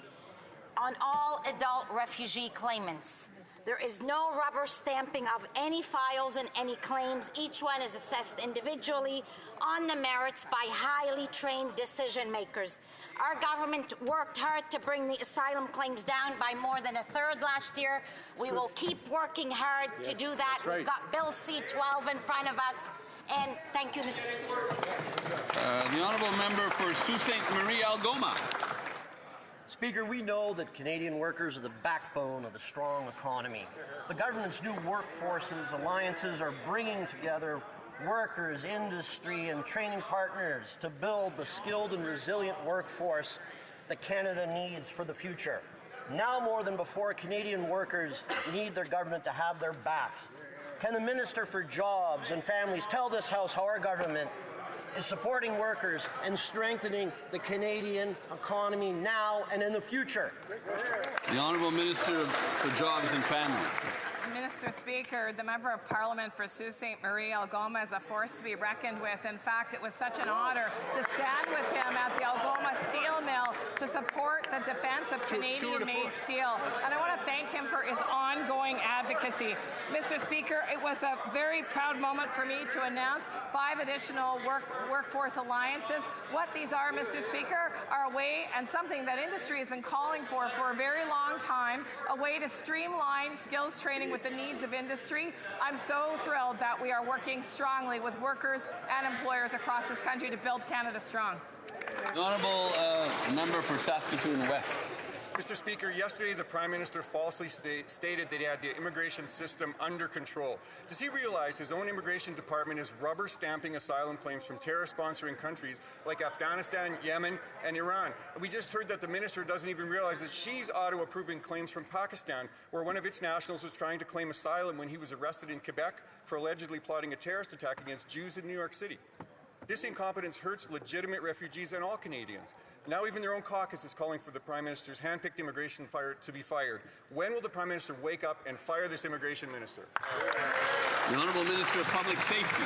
[SPEAKER 21] on all adult refugee claimants. There is no rubber stamping of any files and any claims. Each one is assessed individually on the merits by highly trained decision makers. Our government worked hard to bring the asylum claims down by more than a third last year. We will keep working hard to do that. We've got Bill C-12 in front of us. And thank you, Mr. Speaker.
[SPEAKER 3] The honourable member for Sault Ste. Marie Algoma.
[SPEAKER 12] Speaker, we know that Canadian workers are the backbone of the strong economy. The government's new workforces alliances are bringing together workers, industry, and training partners to build the skilled and resilient workforce that Canada needs for the future. Now more than before, Canadian workers need their government to have their backs. Can the Minister for Jobs and Families tell this House how our government is supporting workers and strengthening the Canadian economy now and in the future?
[SPEAKER 3] The Honourable Minister for Jobs and Family.
[SPEAKER 4] Mr. Speaker, the Member of Parliament for Sault Ste. Marie Algoma is a force to be reckoned with. In fact, it was such an honour to stand with him at the Algoma Steel Mill to support the defence of Canadian-made steel. And I want to thank him for his ongoing advocacy. Mr. Speaker, it was a very proud moment for me to announce 5 additional workforce alliances. What these are, Mr. Speaker, are a way, and something that industry has been calling for a very long time, a way to streamline skills training with the needs of industry. I'm so thrilled that we are working strongly with workers and employers across this country to build Canada strong.
[SPEAKER 3] The honourable member for Saskatoon West.
[SPEAKER 14] Mr. Speaker, yesterday the Prime Minister falsely stated that he had the immigration system under control. Does he realize his own immigration department is rubber stamping asylum claims from terror-sponsoring countries like Afghanistan, Yemen, and Iran? We just heard that the Minister doesn't even realize that she's auto-approving claims from Pakistan, where one of its nationals was trying to claim asylum when he was arrested in Quebec for allegedly plotting a terrorist attack against Jews in New York City. This incompetence hurts legitimate refugees and all Canadians. Now even their own caucus is calling for the Prime Minister's hand-picked immigration to be fired. When will the Prime Minister wake up and fire this immigration minister?
[SPEAKER 3] The Honourable Minister of Public Safety.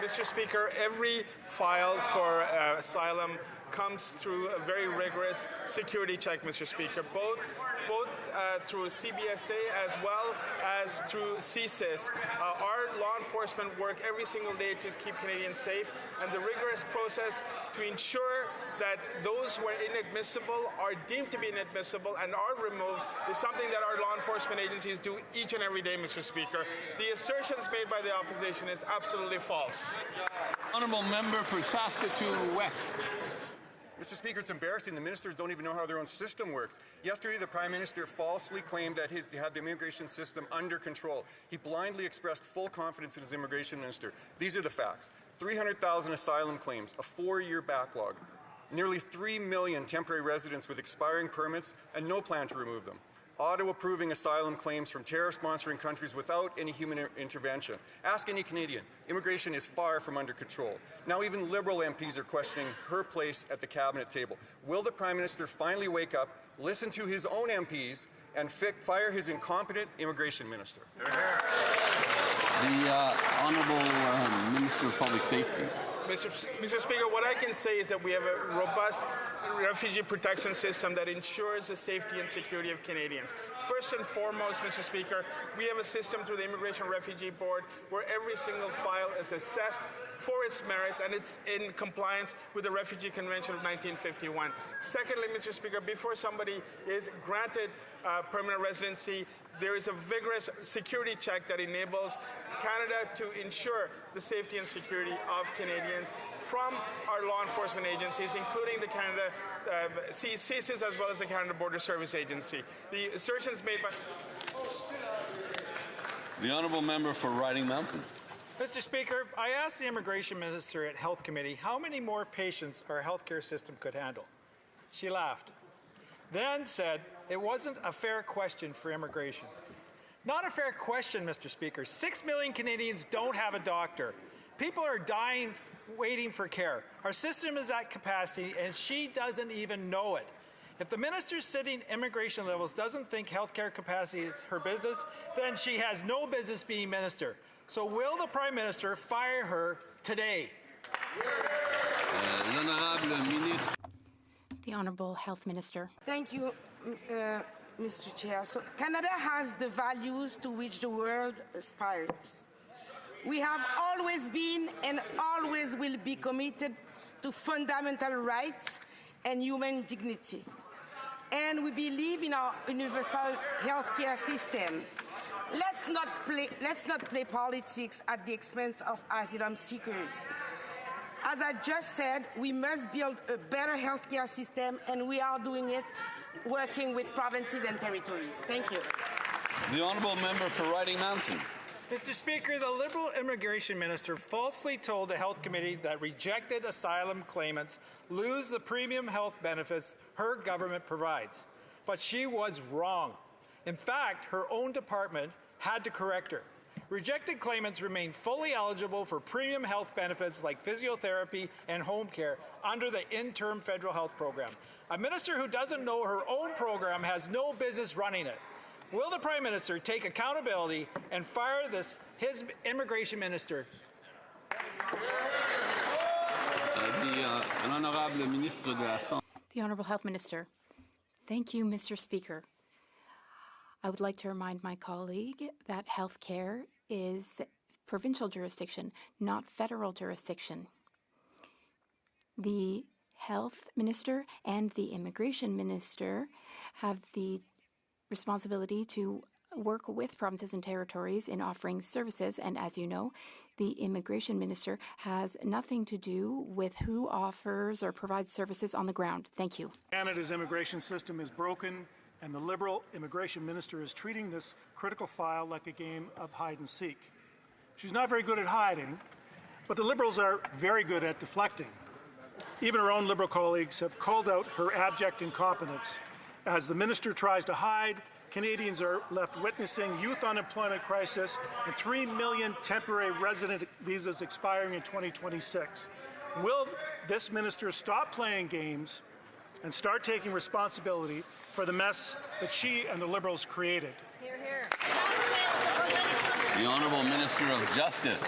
[SPEAKER 2] Mr. Speaker, every file for asylum comes through a very rigorous security check, Mr. Speaker, both through CBSA as well as through CSIS. Our law enforcement work every single day to keep Canadians safe, and the rigorous process to ensure that those who are inadmissible are deemed to be inadmissible and are removed is something that our law enforcement agencies do each and every day, Mr. Speaker. The assertions made by the opposition is absolutely false.
[SPEAKER 3] Honourable member for Saskatoon West.
[SPEAKER 14] Mr. Speaker, it's embarrassing. The ministers don't even know how their own system works. Yesterday, the Prime Minister falsely claimed that he had the immigration system under control. He blindly expressed full confidence in his immigration minister. These are the facts. 300,000 asylum claims, a 4-year backlog, nearly 3 million temporary residents with expiring permits, and no plan to remove them. Auto-approving asylum claims from terror-sponsoring countries without any human intervention. Ask any Canadian. Immigration is far from under control. Now even Liberal MPs are questioning her place at the cabinet table. Will the Prime Minister finally wake up, listen to his own MPs, and fire his incompetent immigration minister?
[SPEAKER 3] The Honourable Minister of Public Safety.
[SPEAKER 2] Mr. Speaker, what I can say is that we have a robust refugee protection system that ensures the safety and security of Canadians. First and foremost, Mr. Speaker, we have a system through the Immigration Refugee Board where every single file is assessed for its merit and it's in compliance with the Refugee Convention of 1951. Secondly, Mr. Speaker, before somebody is granted permanent residency, there is a vigorous security check that enables Canada to ensure the safety and security of Canadians from our law enforcement agencies, including the Canada CSIS as well as the Canada Border Service Agency. The assertions made by...
[SPEAKER 3] The Honourable Member for Riding Mountain.
[SPEAKER 8] Mr. Speaker, I asked the Immigration Minister at Health Committee how many more patients our healthcare system could handle. She laughed, then said it wasn't a fair question for immigration. Not a fair question, Mr. Speaker. 6 million Canadians don't have a doctor. People are dying waiting for care. Our system is at capacity, and she doesn't even know it. If the minister sitting immigration levels doesn't think healthcare capacity is her business, then she has no business being minister. So will the Prime Minister fire her today?
[SPEAKER 10] The The Honourable Health Minister.
[SPEAKER 7] Thank you, Mr. Chair. So Canada has the values to which the world aspires. We have always been and always will be committed to fundamental rights and human dignity. And we believe in our universal healthcare system. Let's not play politics at the expense of asylum seekers. As I just said, we must build a better healthcare system, and we are doing it working with provinces and territories. Thank you.
[SPEAKER 3] The Honourable Member for Riding Mountain.
[SPEAKER 8] Mr. Speaker, the Liberal Immigration Minister falsely told the Health Committee that rejected asylum claimants lose the premium health benefits her government provides. But she was wrong. In fact, her own department had to correct her. Rejected claimants remain fully eligible for premium health benefits like physiotherapy and home care under the interim federal health program. A minister who doesn't know her own program has no business running it. Will the Prime Minister take accountability and fire his immigration minister?
[SPEAKER 10] The Honourable Health Minister. Thank you, Mr. Speaker. I would like to remind my colleague that healthcare is provincial jurisdiction, not federal jurisdiction. The Health Minister and the Immigration Minister have the responsibility to work with provinces and territories in offering services, and as you know, the Immigration Minister has nothing to do with who offers or provides services on the ground. Thank you.
[SPEAKER 15] Canada's immigration system is broken, and the Liberal Immigration Minister is treating this critical file like a game of hide and seek. She's not very good at hiding, but the Liberals are very good at deflecting. Even her own Liberal colleagues have called out her abject incompetence. As the minister tries to hide, Canadians are left witnessing youth unemployment crisis and 3 million temporary resident visas expiring in 2026. Will this minister stop playing games and start taking responsibility for the mess that she and the Liberals created?
[SPEAKER 4] Hear, hear.
[SPEAKER 3] The Honourable Minister of Justice.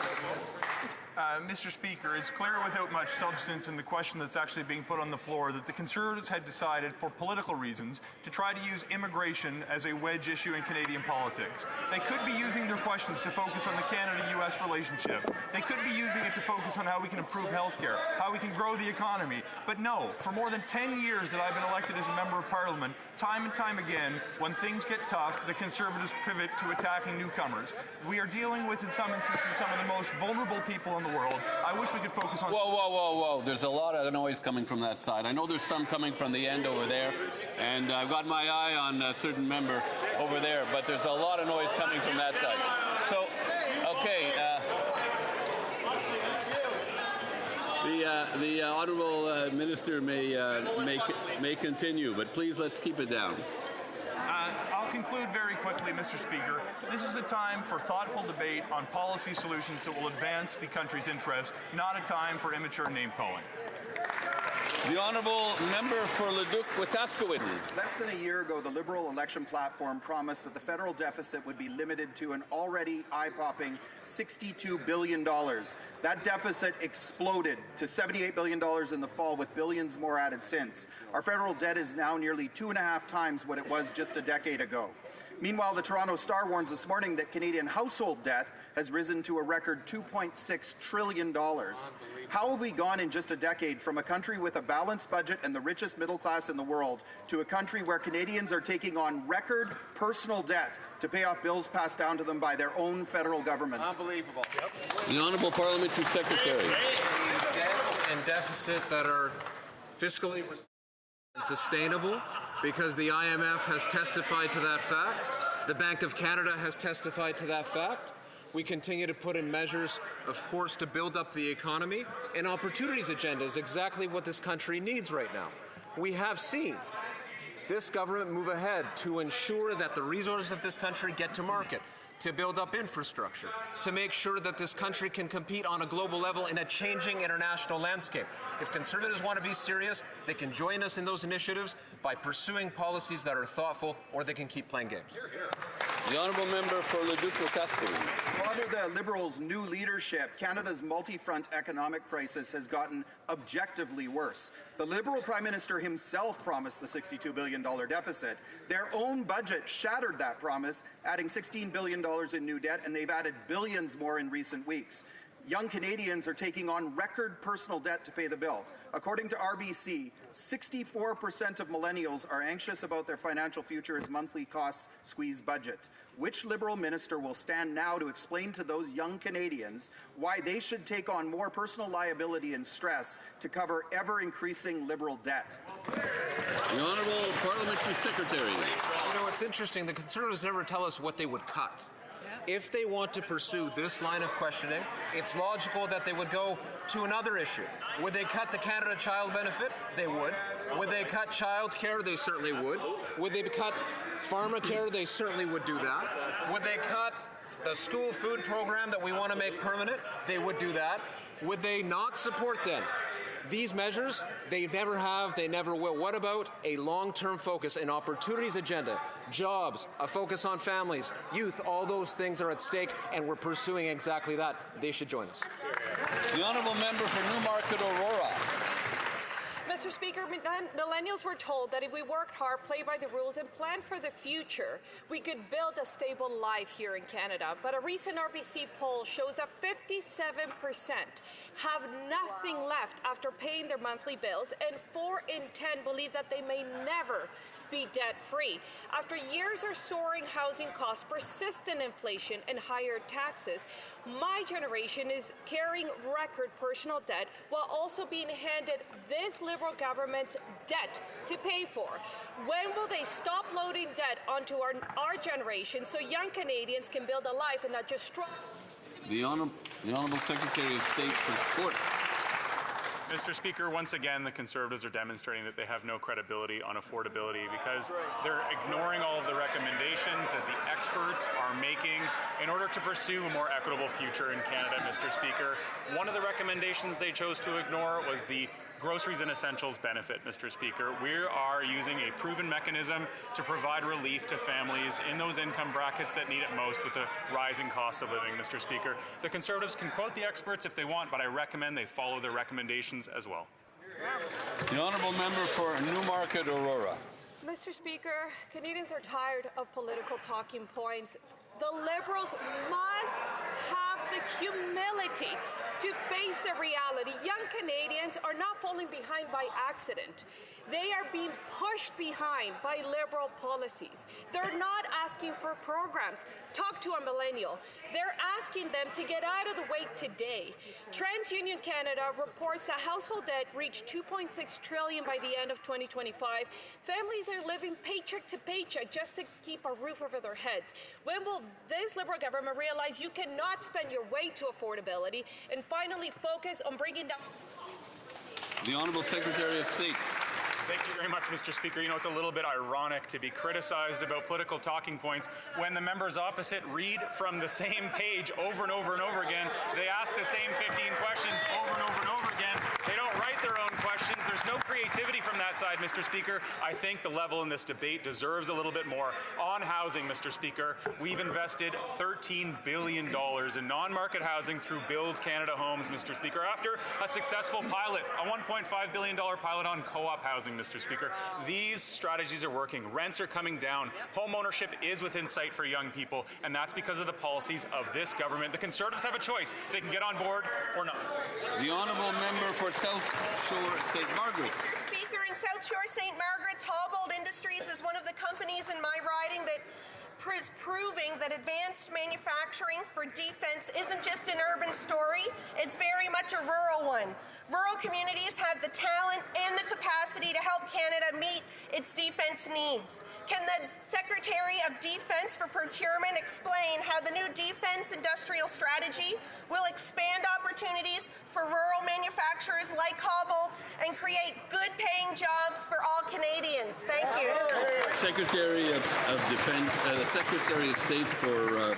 [SPEAKER 22] Mr. Speaker, it's clear without much substance in the question that's actually being put on the floor that the Conservatives had decided, for political reasons, to try to use immigration as a wedge issue in Canadian politics. They could be using their questions to focus on the Canada-U.S. relationship. They could be using it to focus on how we can improve healthcare, how we can grow the economy. But no, for more than 10 years that I've been elected as a member of Parliament, time and time again, when things get tough, the Conservatives pivot to attacking newcomers. We are dealing with, in some instances, some of the most vulnerable people in the world. I wish we could focus on...
[SPEAKER 3] Whoa. There's a lot of noise coming from that side. I know there's some coming from the end over there, and I've got my eye on a certain member over there, but there's a lot of noise coming from that side. So, okay. The Honourable Minister may continue, but please let's keep it down.
[SPEAKER 22] I'll conclude very quickly, Mr. Speaker. This is a time for thoughtful debate on policy solutions that will advance the country's interests, not a time for immature name-calling.
[SPEAKER 3] The Honourable Member for Leduc-Wetaskiwin.
[SPEAKER 16] Less than a year ago, the Liberal election platform promised that the federal deficit would be limited to an already eye-popping $62 billion. That deficit exploded to $78 billion in the fall, with billions more added since. Our federal debt is now nearly 2.5 times what it was just a decade ago. Meanwhile, the Toronto Star warns this morning that Canadian household debt has risen to a record $2.6 trillion. How have we gone in just a decade from a country with a balanced budget and the richest middle class in the world to a country where Canadians are taking on record personal debt to pay off bills passed down to them by their own federal government?
[SPEAKER 23] Unbelievable. Yep.
[SPEAKER 3] The Honourable Parliamentary Secretary.
[SPEAKER 18] Debt and deficit that are fiscally sustainable, because the IMF has testified to that fact. The Bank of Canada has testified to that fact. We continue to put in measures, of course, to build up the economy. And opportunities agenda is exactly what this country needs right now. We have seen this government move ahead to ensure that the resources of this country get to market, to build up infrastructure, to make sure that this country can compete on a global level in a changing international landscape. If Conservatives want to be serious, they can join us in those initiatives by pursuing policies that are thoughtful, or they can keep playing games.
[SPEAKER 23] Hear, hear.
[SPEAKER 3] The honourable member for Leduc-Wetaskiwin.
[SPEAKER 16] Well, under the Liberals' new leadership, Canada's multi-front economic crisis has gotten objectively worse. The Liberal Prime Minister himself promised the $62 billion deficit. Their own budget shattered that promise, adding $16 billion in new debt, and they've added billions more in recent weeks. Young Canadians are taking on record personal debt to pay the bill. According to RBC, 64% of millennials are anxious about their financial future as monthly costs squeeze budgets. Which Liberal minister will stand now to explain to those young Canadians why they should take on more personal liability and stress to cover ever-increasing Liberal debt?
[SPEAKER 3] The Honourable Parliamentary Secretary.
[SPEAKER 18] You know, it's interesting. The Conservatives never tell us what they would cut. If they want to pursue this line of questioning, it's logical that they would go to another issue. Would they cut the Canada Child Benefit? They would. Would they cut child care? They certainly would. Would they cut pharmacare? They certainly would do that. Would they cut the school food program that we want to make permanent? They would do that. Would they not support then these measures? They never have, they never will. What about a long-term focus, an opportunities agenda, jobs, a focus on families, youth? All those things are at stake, and we're pursuing exactly that. They should join us.
[SPEAKER 3] The honourable member for Newmarket Aurora.
[SPEAKER 5] Mr. Speaker, millennials were told that if we worked hard, play by the rules, and plan for the future, we could build a stable life here in Canada. But a recent RBC poll shows that 57% have nothing left after paying their monthly bills, and 4 in 10 believe that they may never be debt-free. After years of soaring housing costs, persistent inflation, and higher taxes, my generation is carrying record personal debt while also being handed this Liberal government's debt to pay for. When will they stop loading debt onto our generation so young Canadians can build a life and not just struggle?
[SPEAKER 3] The Honourable Secretary of State for Sport.
[SPEAKER 17] Mr. Speaker, once again, the Conservatives are demonstrating that they have no credibility on affordability because they're ignoring all of the recommendations that the experts are making in order to pursue a more equitable future in Canada, Mr. Speaker. One of the recommendations they chose to ignore was the groceries and essentials benefit, Mr. Speaker. We are using a proven mechanism to provide relief to families in those income brackets that need it most with the rising cost of living, Mr. Speaker. The Conservatives can quote the experts if they want, but I recommend they follow their recommendations as well.
[SPEAKER 3] The honourable member for Newmarket Aurora.
[SPEAKER 5] Mr. Speaker, Canadians are tired of political talking points. The Liberals must have the humility to face the reality. Young Canadians are not falling behind by accident. They are being pushed behind by Liberal policies. They're not asking for programs. Talk to a millennial. They're asking them to get out of the way today. TransUnion Canada reports that household debt reached $2.6 trillion by the end of 2025. Families are living paycheck to paycheck just to keep a roof over their heads. When will this Liberal government realize you cannot spend your way to affordability and finally focus on bringing down...
[SPEAKER 3] The Honourable Secretary of State.
[SPEAKER 17] Thank you very much, Mr. Speaker. You know, it's a little bit ironic to be criticized about political talking points when the members opposite read from the same page over and over and over again. They ask the same 15 questions over and over and over again. They don't write their own questions. There's no creativity from that side, Mr. Speaker. I think the level in this debate deserves a little bit more. On housing, Mr. Speaker, we've invested $13 billion in non-market housing through Build Canada Homes, Mr. Speaker, after a successful pilot, a $1.5 billion pilot on co-op housing, Mr. Speaker. These strategies are working. Rents are coming down. Home ownership is within sight for young people, and that's because of the policies of this government. The Conservatives have a choice. They can get on board or not.
[SPEAKER 3] The honourable member for South Shore St. Margaret's.
[SPEAKER 19] Speaker, in South Shore St. Margaret's, Hobbold Industries is one of the companies in my riding that is proving that advanced manufacturing for defense isn't just an urban story, it's very much a rural one. Rural communities have the talent and the capacity to help Canada meet its defense needs. Can the Secretary of Defense for Procurement explain how the new defense industrial strategy will expand opportunities for rural manufacturers like Hobbolt's and create good-paying jobs for all Canadians? Thank you.
[SPEAKER 3] Secretary of Defense, the Secretary of State for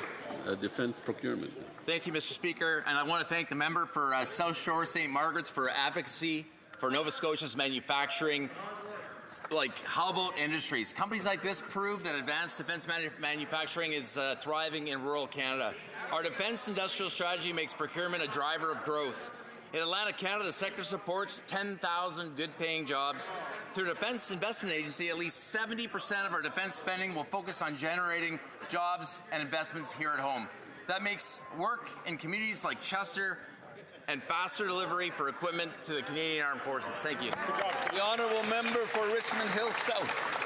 [SPEAKER 3] Defense Procurement.
[SPEAKER 20] Thank you, Mr. Speaker, and I want to thank the member for South Shore St. Margaret's for advocacy for Nova Scotia's manufacturing. like, how about industries? Companies like this prove that advanced defense manufacturing is thriving in rural Canada. Our defense industrial strategy makes procurement a driver of growth. In Atlantic Canada, the sector supports 10,000 good-paying jobs. Through Defence Investment Agency, at least 70% of our defence spending will focus on generating jobs and investments here at home. That makes work in communities like Chester and faster delivery for equipment to the Canadian Armed Forces. Thank you.
[SPEAKER 3] The honourable member for Richmond Hill South.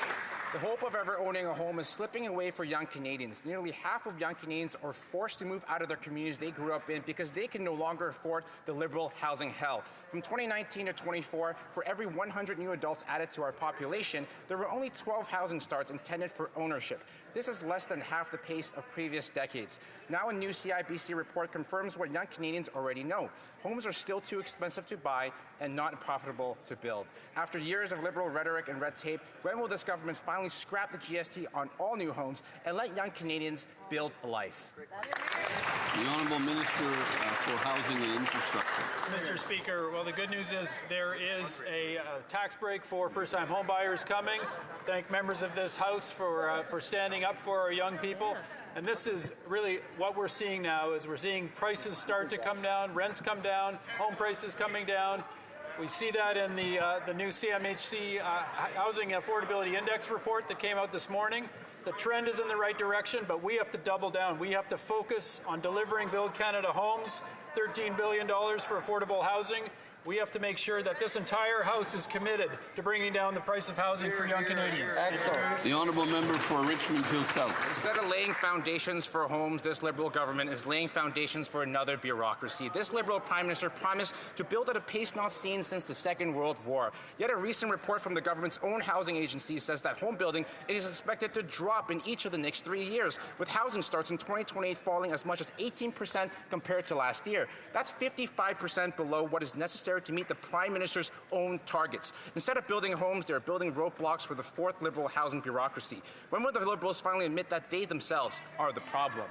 [SPEAKER 9] The hope of ever owning a home is slipping away for young Canadians. Nearly half of young Canadians are forced to move out of their communities they grew up in because they can no longer afford the Liberal housing hell. From 2019 to 24, for every 100 new adults added to our population, there were only 12 housing starts intended for ownership. This is less than half the pace of previous decades. Now a new CIBC report confirms what young Canadians already know. Homes are still too expensive to buy and not profitable to build. After years of Liberal rhetoric and red tape, when will this government finally scrap the GST on all new homes and let young Canadians build a life?
[SPEAKER 3] The Honourable Minister for Housing and Infrastructure.
[SPEAKER 8] Mr. Speaker, well, the good news is there is a tax break for first-time homebuyers coming. Thank members of this House for standing up for our young people. And this is really what we're seeing now, is we're seeing prices start to come down, rents come down, home prices coming down. We see that in the new CMHC Housing Affordability Index report that came out this morning. The trend is in the right direction, but we have to double down. We have to focus on delivering Build Canada homes, $13 billion for affordable housing. We have to make sure that this entire House is committed to bringing down the price of housing for young Canadians.
[SPEAKER 9] Excellent.
[SPEAKER 3] The honourable member for Richmond Hill South.
[SPEAKER 9] Instead of laying foundations for homes, this Liberal government is laying foundations for another bureaucracy. This Liberal Prime Minister promised to build at a pace not seen since the Second World War. Yet a recent report from the government's own housing agency says that home building is expected to drop in each of the next 3 years, with housing starts in 2028 falling as much as 18% compared to last year. That's 55% below what is necessary to meet the Prime Minister's own targets. Instead of building homes, they're building roadblocks for the fourth Liberal housing bureaucracy. When will the Liberals finally admit that they themselves are the problem?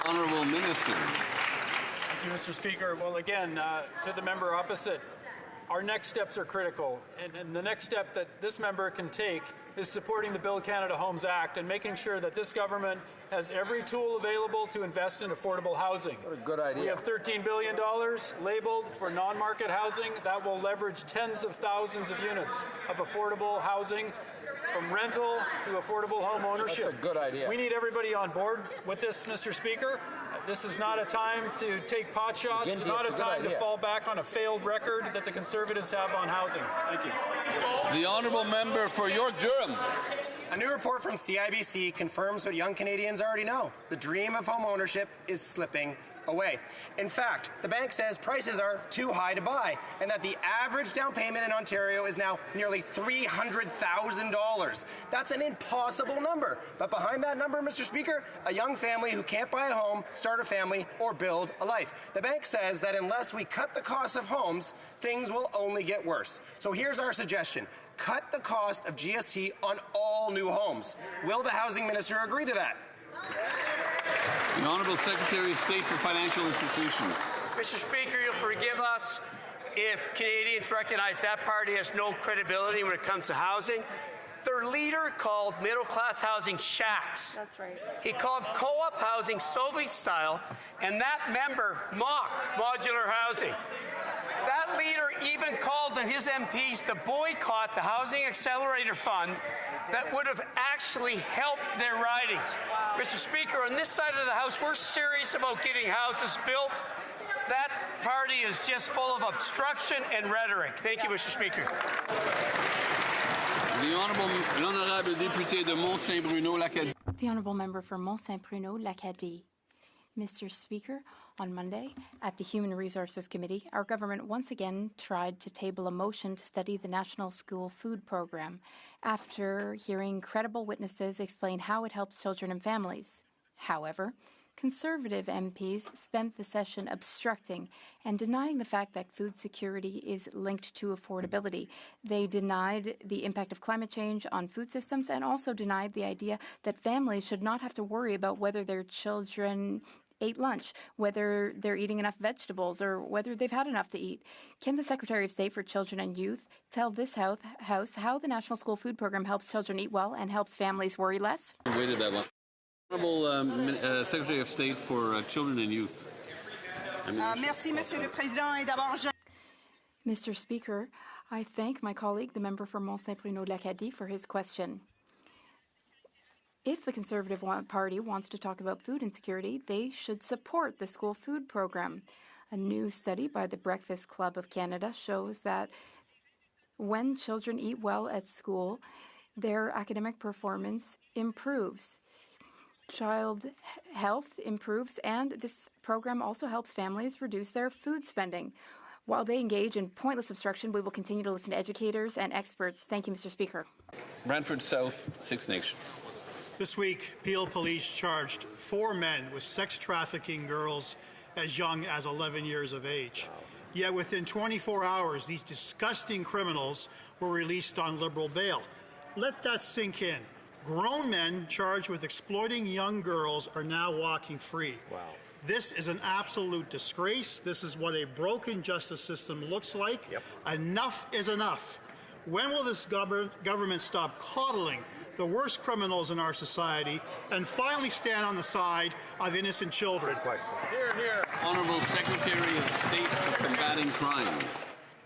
[SPEAKER 3] Honourable Minister.
[SPEAKER 8] Thank you, Mr. Speaker. Well, again, to the member opposite, our next steps are critical. And the next step that this member can take is supporting the Build Canada Homes Act and making sure that this government has every tool available to invest in affordable housing.
[SPEAKER 9] What a good idea.
[SPEAKER 8] We have $13 billion labeled for non-market housing that will leverage tens of thousands of units of affordable housing, from rental to affordable home ownership.
[SPEAKER 9] That's a good idea.
[SPEAKER 8] We need everybody on board with this, Mr. Speaker. This is not a time to take pot shots. It's not a time to fall back on a failed record that the Conservatives have on housing. Thank you.
[SPEAKER 3] The honourable member for York Durham.
[SPEAKER 12] A new report from CIBC confirms what young Canadians already know. The dream of home ownership is slipping away. In fact, the bank says prices are too high to buy and that the average down payment in Ontario is now nearly $300,000. That's an impossible number. But behind that number, Mr. Speaker, a young family who can't buy a home, start a family, or build a life. The bank says that unless we cut the cost of homes, things will only get worse. So here's our suggestion. Cut the cost of GST on all new homes. Will the Housing Minister agree to that?
[SPEAKER 3] The Honourable Secretary of State for Financial Institutions.
[SPEAKER 11] Mr. Speaker, you'll forgive us if Canadians recognize that party has no credibility when it comes to housing. Their leader called middle-class housing shacks.
[SPEAKER 5] That's right.
[SPEAKER 11] He called co-op housing Soviet style, and that member mocked modular housing. That leader even called on his MPs to boycott the Housing Accelerator Fund that would have actually helped their ridings. Mr. Speaker, on this side of the House, we're serious about getting houses built. That party is just full of obstruction and rhetoric. Thank you, Mr. Speaker.
[SPEAKER 3] L'honorable député de Mont-Saint-Bruno-L'Acadie.
[SPEAKER 10] The honourable member for Mont-Saint-Bruno-L'Acadie. Mr. Speaker, on Monday, at the Human Resources Committee, our government once again tried to table a motion to study the National School Food Program after hearing credible witnesses explain how it helps children and families. However, Conservative MPs spent the session obstructing and denying the fact that food security is linked to affordability. They denied the impact of climate change on food systems and also denied the idea that families should not have to worry about whether their children ate lunch, whether they're eating enough vegetables, or whether they've had enough to eat. Can the Secretary of State for Children and Youth tell this House how the National School Food Program helps children eat well and helps families worry less?
[SPEAKER 3] Waited that long. Honorable Secretary of State for Children and Youth.
[SPEAKER 1] Merci, Monsieur le Président. Et d'abord,
[SPEAKER 10] Mr. Speaker, I thank my colleague, the member for Mont-Saint-Bruno-Lacadie, for his question. If the Conservative Party wants to talk about food insecurity, they should support the school food program. A new study by the Breakfast Club of Canada shows that when children eat well at school, their academic performance improves. Child health improves, and this program also helps families reduce their food spending. While they engage in pointless obstruction, we will continue to listen to educators and experts. Thank you, Mr. Speaker.
[SPEAKER 3] Brantford South, Six Nations.
[SPEAKER 6] This week, Peel Police charged 4 men with sex trafficking girls as young as 11 years of age. Yet within 24 hours, these disgusting criminals were released on liberal bail. Let that sink in. Grown men charged with exploiting young girls are now walking free. Wow. This is an absolute disgrace. This is what a broken justice system looks like. Yep. Enough is enough. When will this government stop coddling the worst criminals in our society and finally stand on the side of innocent children?
[SPEAKER 3] Here, here. Honorable Secretary of State for Combating Crime.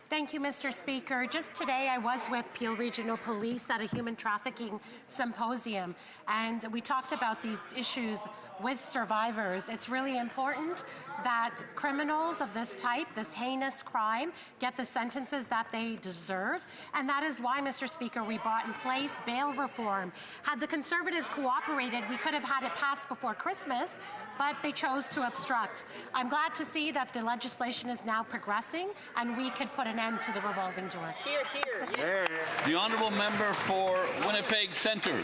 [SPEAKER 13] Thank you, Mr. Speaker. Just today, I was with Peel Regional Police at a human trafficking symposium, and we talked about these issues with survivors. It's really important that criminals of this type, this heinous crime, get the sentences that they deserve, and that is why, Mr. Speaker, we brought in place bail reform. Had the Conservatives cooperated, we could have had it passed before Christmas, but they chose to obstruct. I'm glad to see that the legislation is now progressing and we could put an end to the revolving door.
[SPEAKER 1] Hear, hear. Yes.
[SPEAKER 3] The Honourable Member for Winnipeg Centre.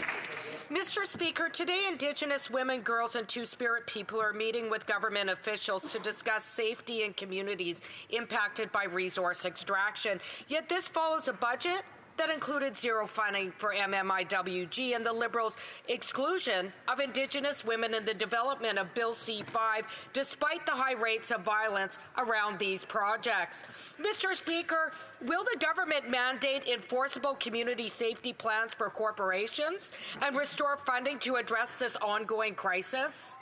[SPEAKER 1] Mr. Speaker, today Indigenous women, girls, and Two-Spirit people are meeting with government officials to discuss safety in communities impacted by resource extraction. Yet this follows a budget that included zero funding for MMIWG and the Liberals' exclusion of Indigenous women in the development of Bill C-5, despite the high rates of violence around these projects. Mr. Speaker, will the government mandate enforceable community safety plans for corporations and restore funding to address this ongoing crisis?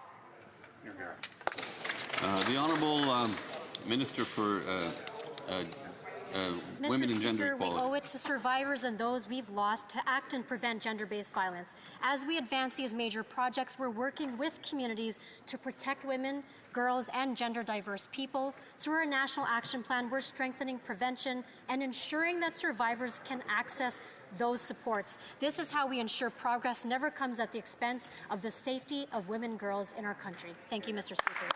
[SPEAKER 3] The Honourable Minister for Women and Gender Equality.
[SPEAKER 24] We owe it to survivors and those we've lost to act and prevent gender-based violence. As we advance these major projects, we're working with communities to protect women, girls, and gender-diverse people. Through our National Action Plan, we're strengthening prevention and ensuring that survivors can access those supports. This is how we ensure progress never comes at the expense of the safety of women and girls in our country. Thank you, Mr. Speaker.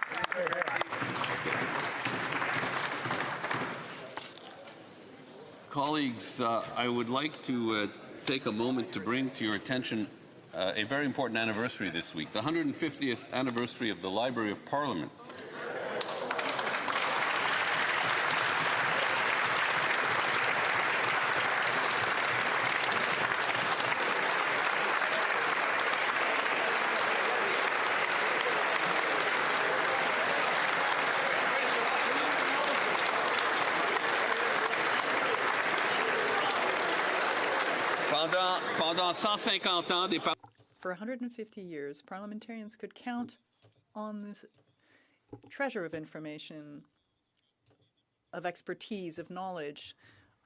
[SPEAKER 3] Colleagues, I would like to take a moment to bring to your attention a very important anniversary this week, the 150th anniversary of the Library of Parliament.
[SPEAKER 25] For 150 years, parliamentarians could count on this treasure of information, of expertise, of knowledge.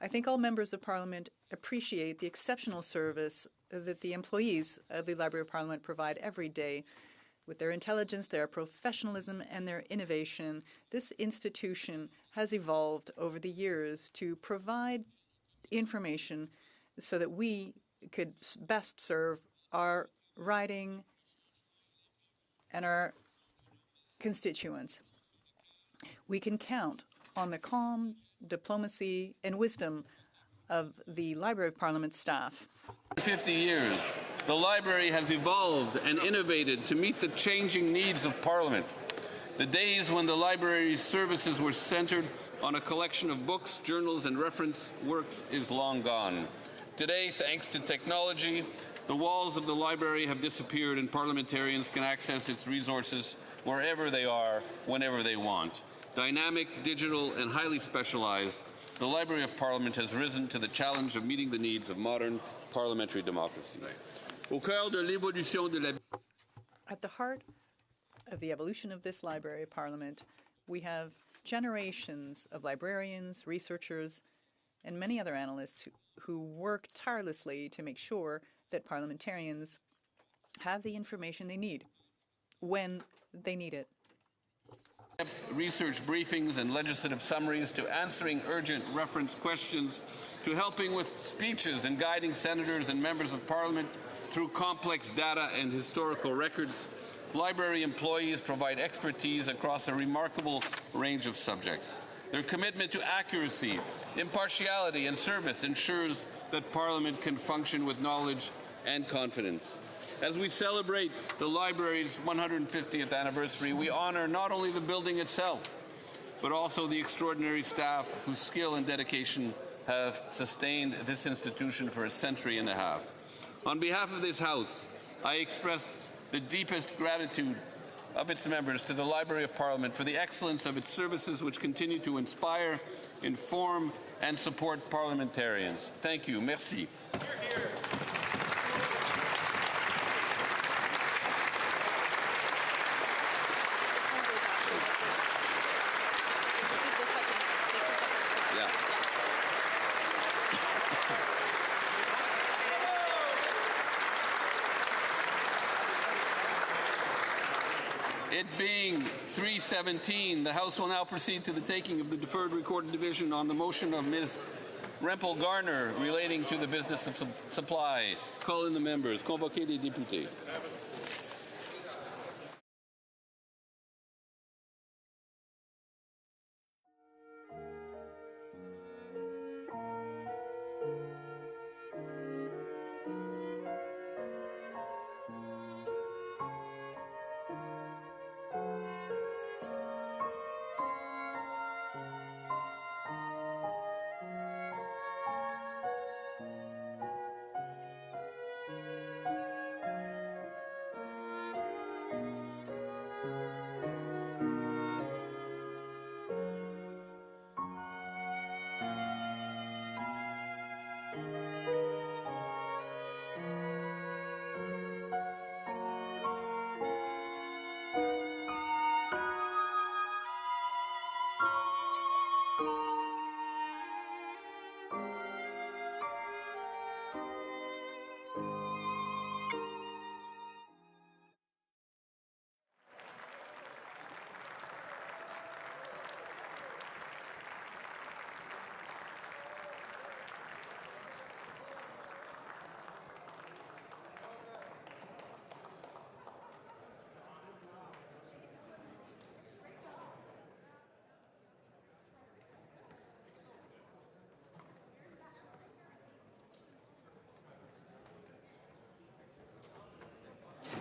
[SPEAKER 25] I think all members of Parliament appreciate the exceptional service that the employees of the Library of Parliament provide every day. With their intelligence, their professionalism, and their innovation, this institution has evolved over the years to provide information so that we could best serve our riding and our constituents. We can count on the calm, diplomacy, and wisdom of the Library of Parliament staff.
[SPEAKER 3] 50 years, the library has evolved and innovated to meet the changing needs of Parliament. The days when the library's services were centered on a collection of books, journals, and reference works is long gone. Today, thanks to technology, The walls of the library have disappeared and parliamentarians can access its resources wherever they are, whenever they want. Dynamic, digital, and highly specialized, the Library of Parliament has risen to the challenge of meeting the needs of modern parliamentary democracy. Au cœur de l'évolution de la...
[SPEAKER 25] At the heart of the evolution of this Library of Parliament, we have generations of librarians, researchers, and many other analysts who work tirelessly to make sure that parliamentarians have the information they need when they need it.
[SPEAKER 3] Research briefings and legislative summaries, to answering urgent reference questions, to helping with speeches and guiding senators and members of parliament through complex data and historical records. Library employees provide expertise across a remarkable range of subjects. Their commitment to accuracy, impartiality, and service ensures that Parliament can function with knowledge and confidence. As we celebrate the library's 150th anniversary, we honor not only the building itself, but also the extraordinary staff whose skill and dedication have sustained this institution for a century and a half. On behalf of this House, I express the deepest gratitude of its members to the Library of Parliament for the excellence of its services, which continue to inspire, inform, and support parliamentarians. Thank you. Merci. It being 3:17, the House will now proceed to the taking of the deferred recorded division on the motion of Ms. Rempel Garner relating to the business of supply. Call in the members. Convoquer les députés.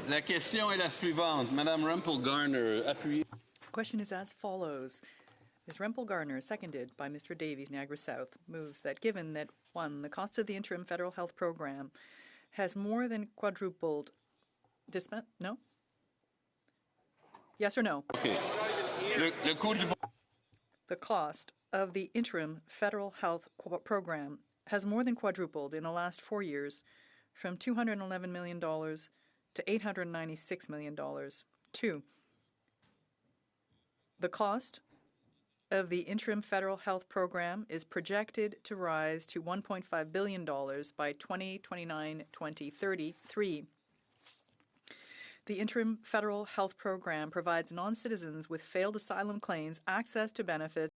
[SPEAKER 3] La question est la suivante. Madame Rempel Garner, appuyez.
[SPEAKER 25] The question is as follows. Ms. Rempel Garner, seconded by Mr. Davies, Niagara South, moves that given that, 1, the cost of the interim federal health program has more than quadrupled. No? Yes or no?
[SPEAKER 3] Okay.
[SPEAKER 25] The cost of the interim federal health program has more than quadrupled in the last 4 years, from $211 million to $896 million. 2, the cost of the interim federal health program is projected to rise to $1.5 billion by 2029-2030. 3, the interim federal health program provides non-citizens with failed asylum claims access to benefits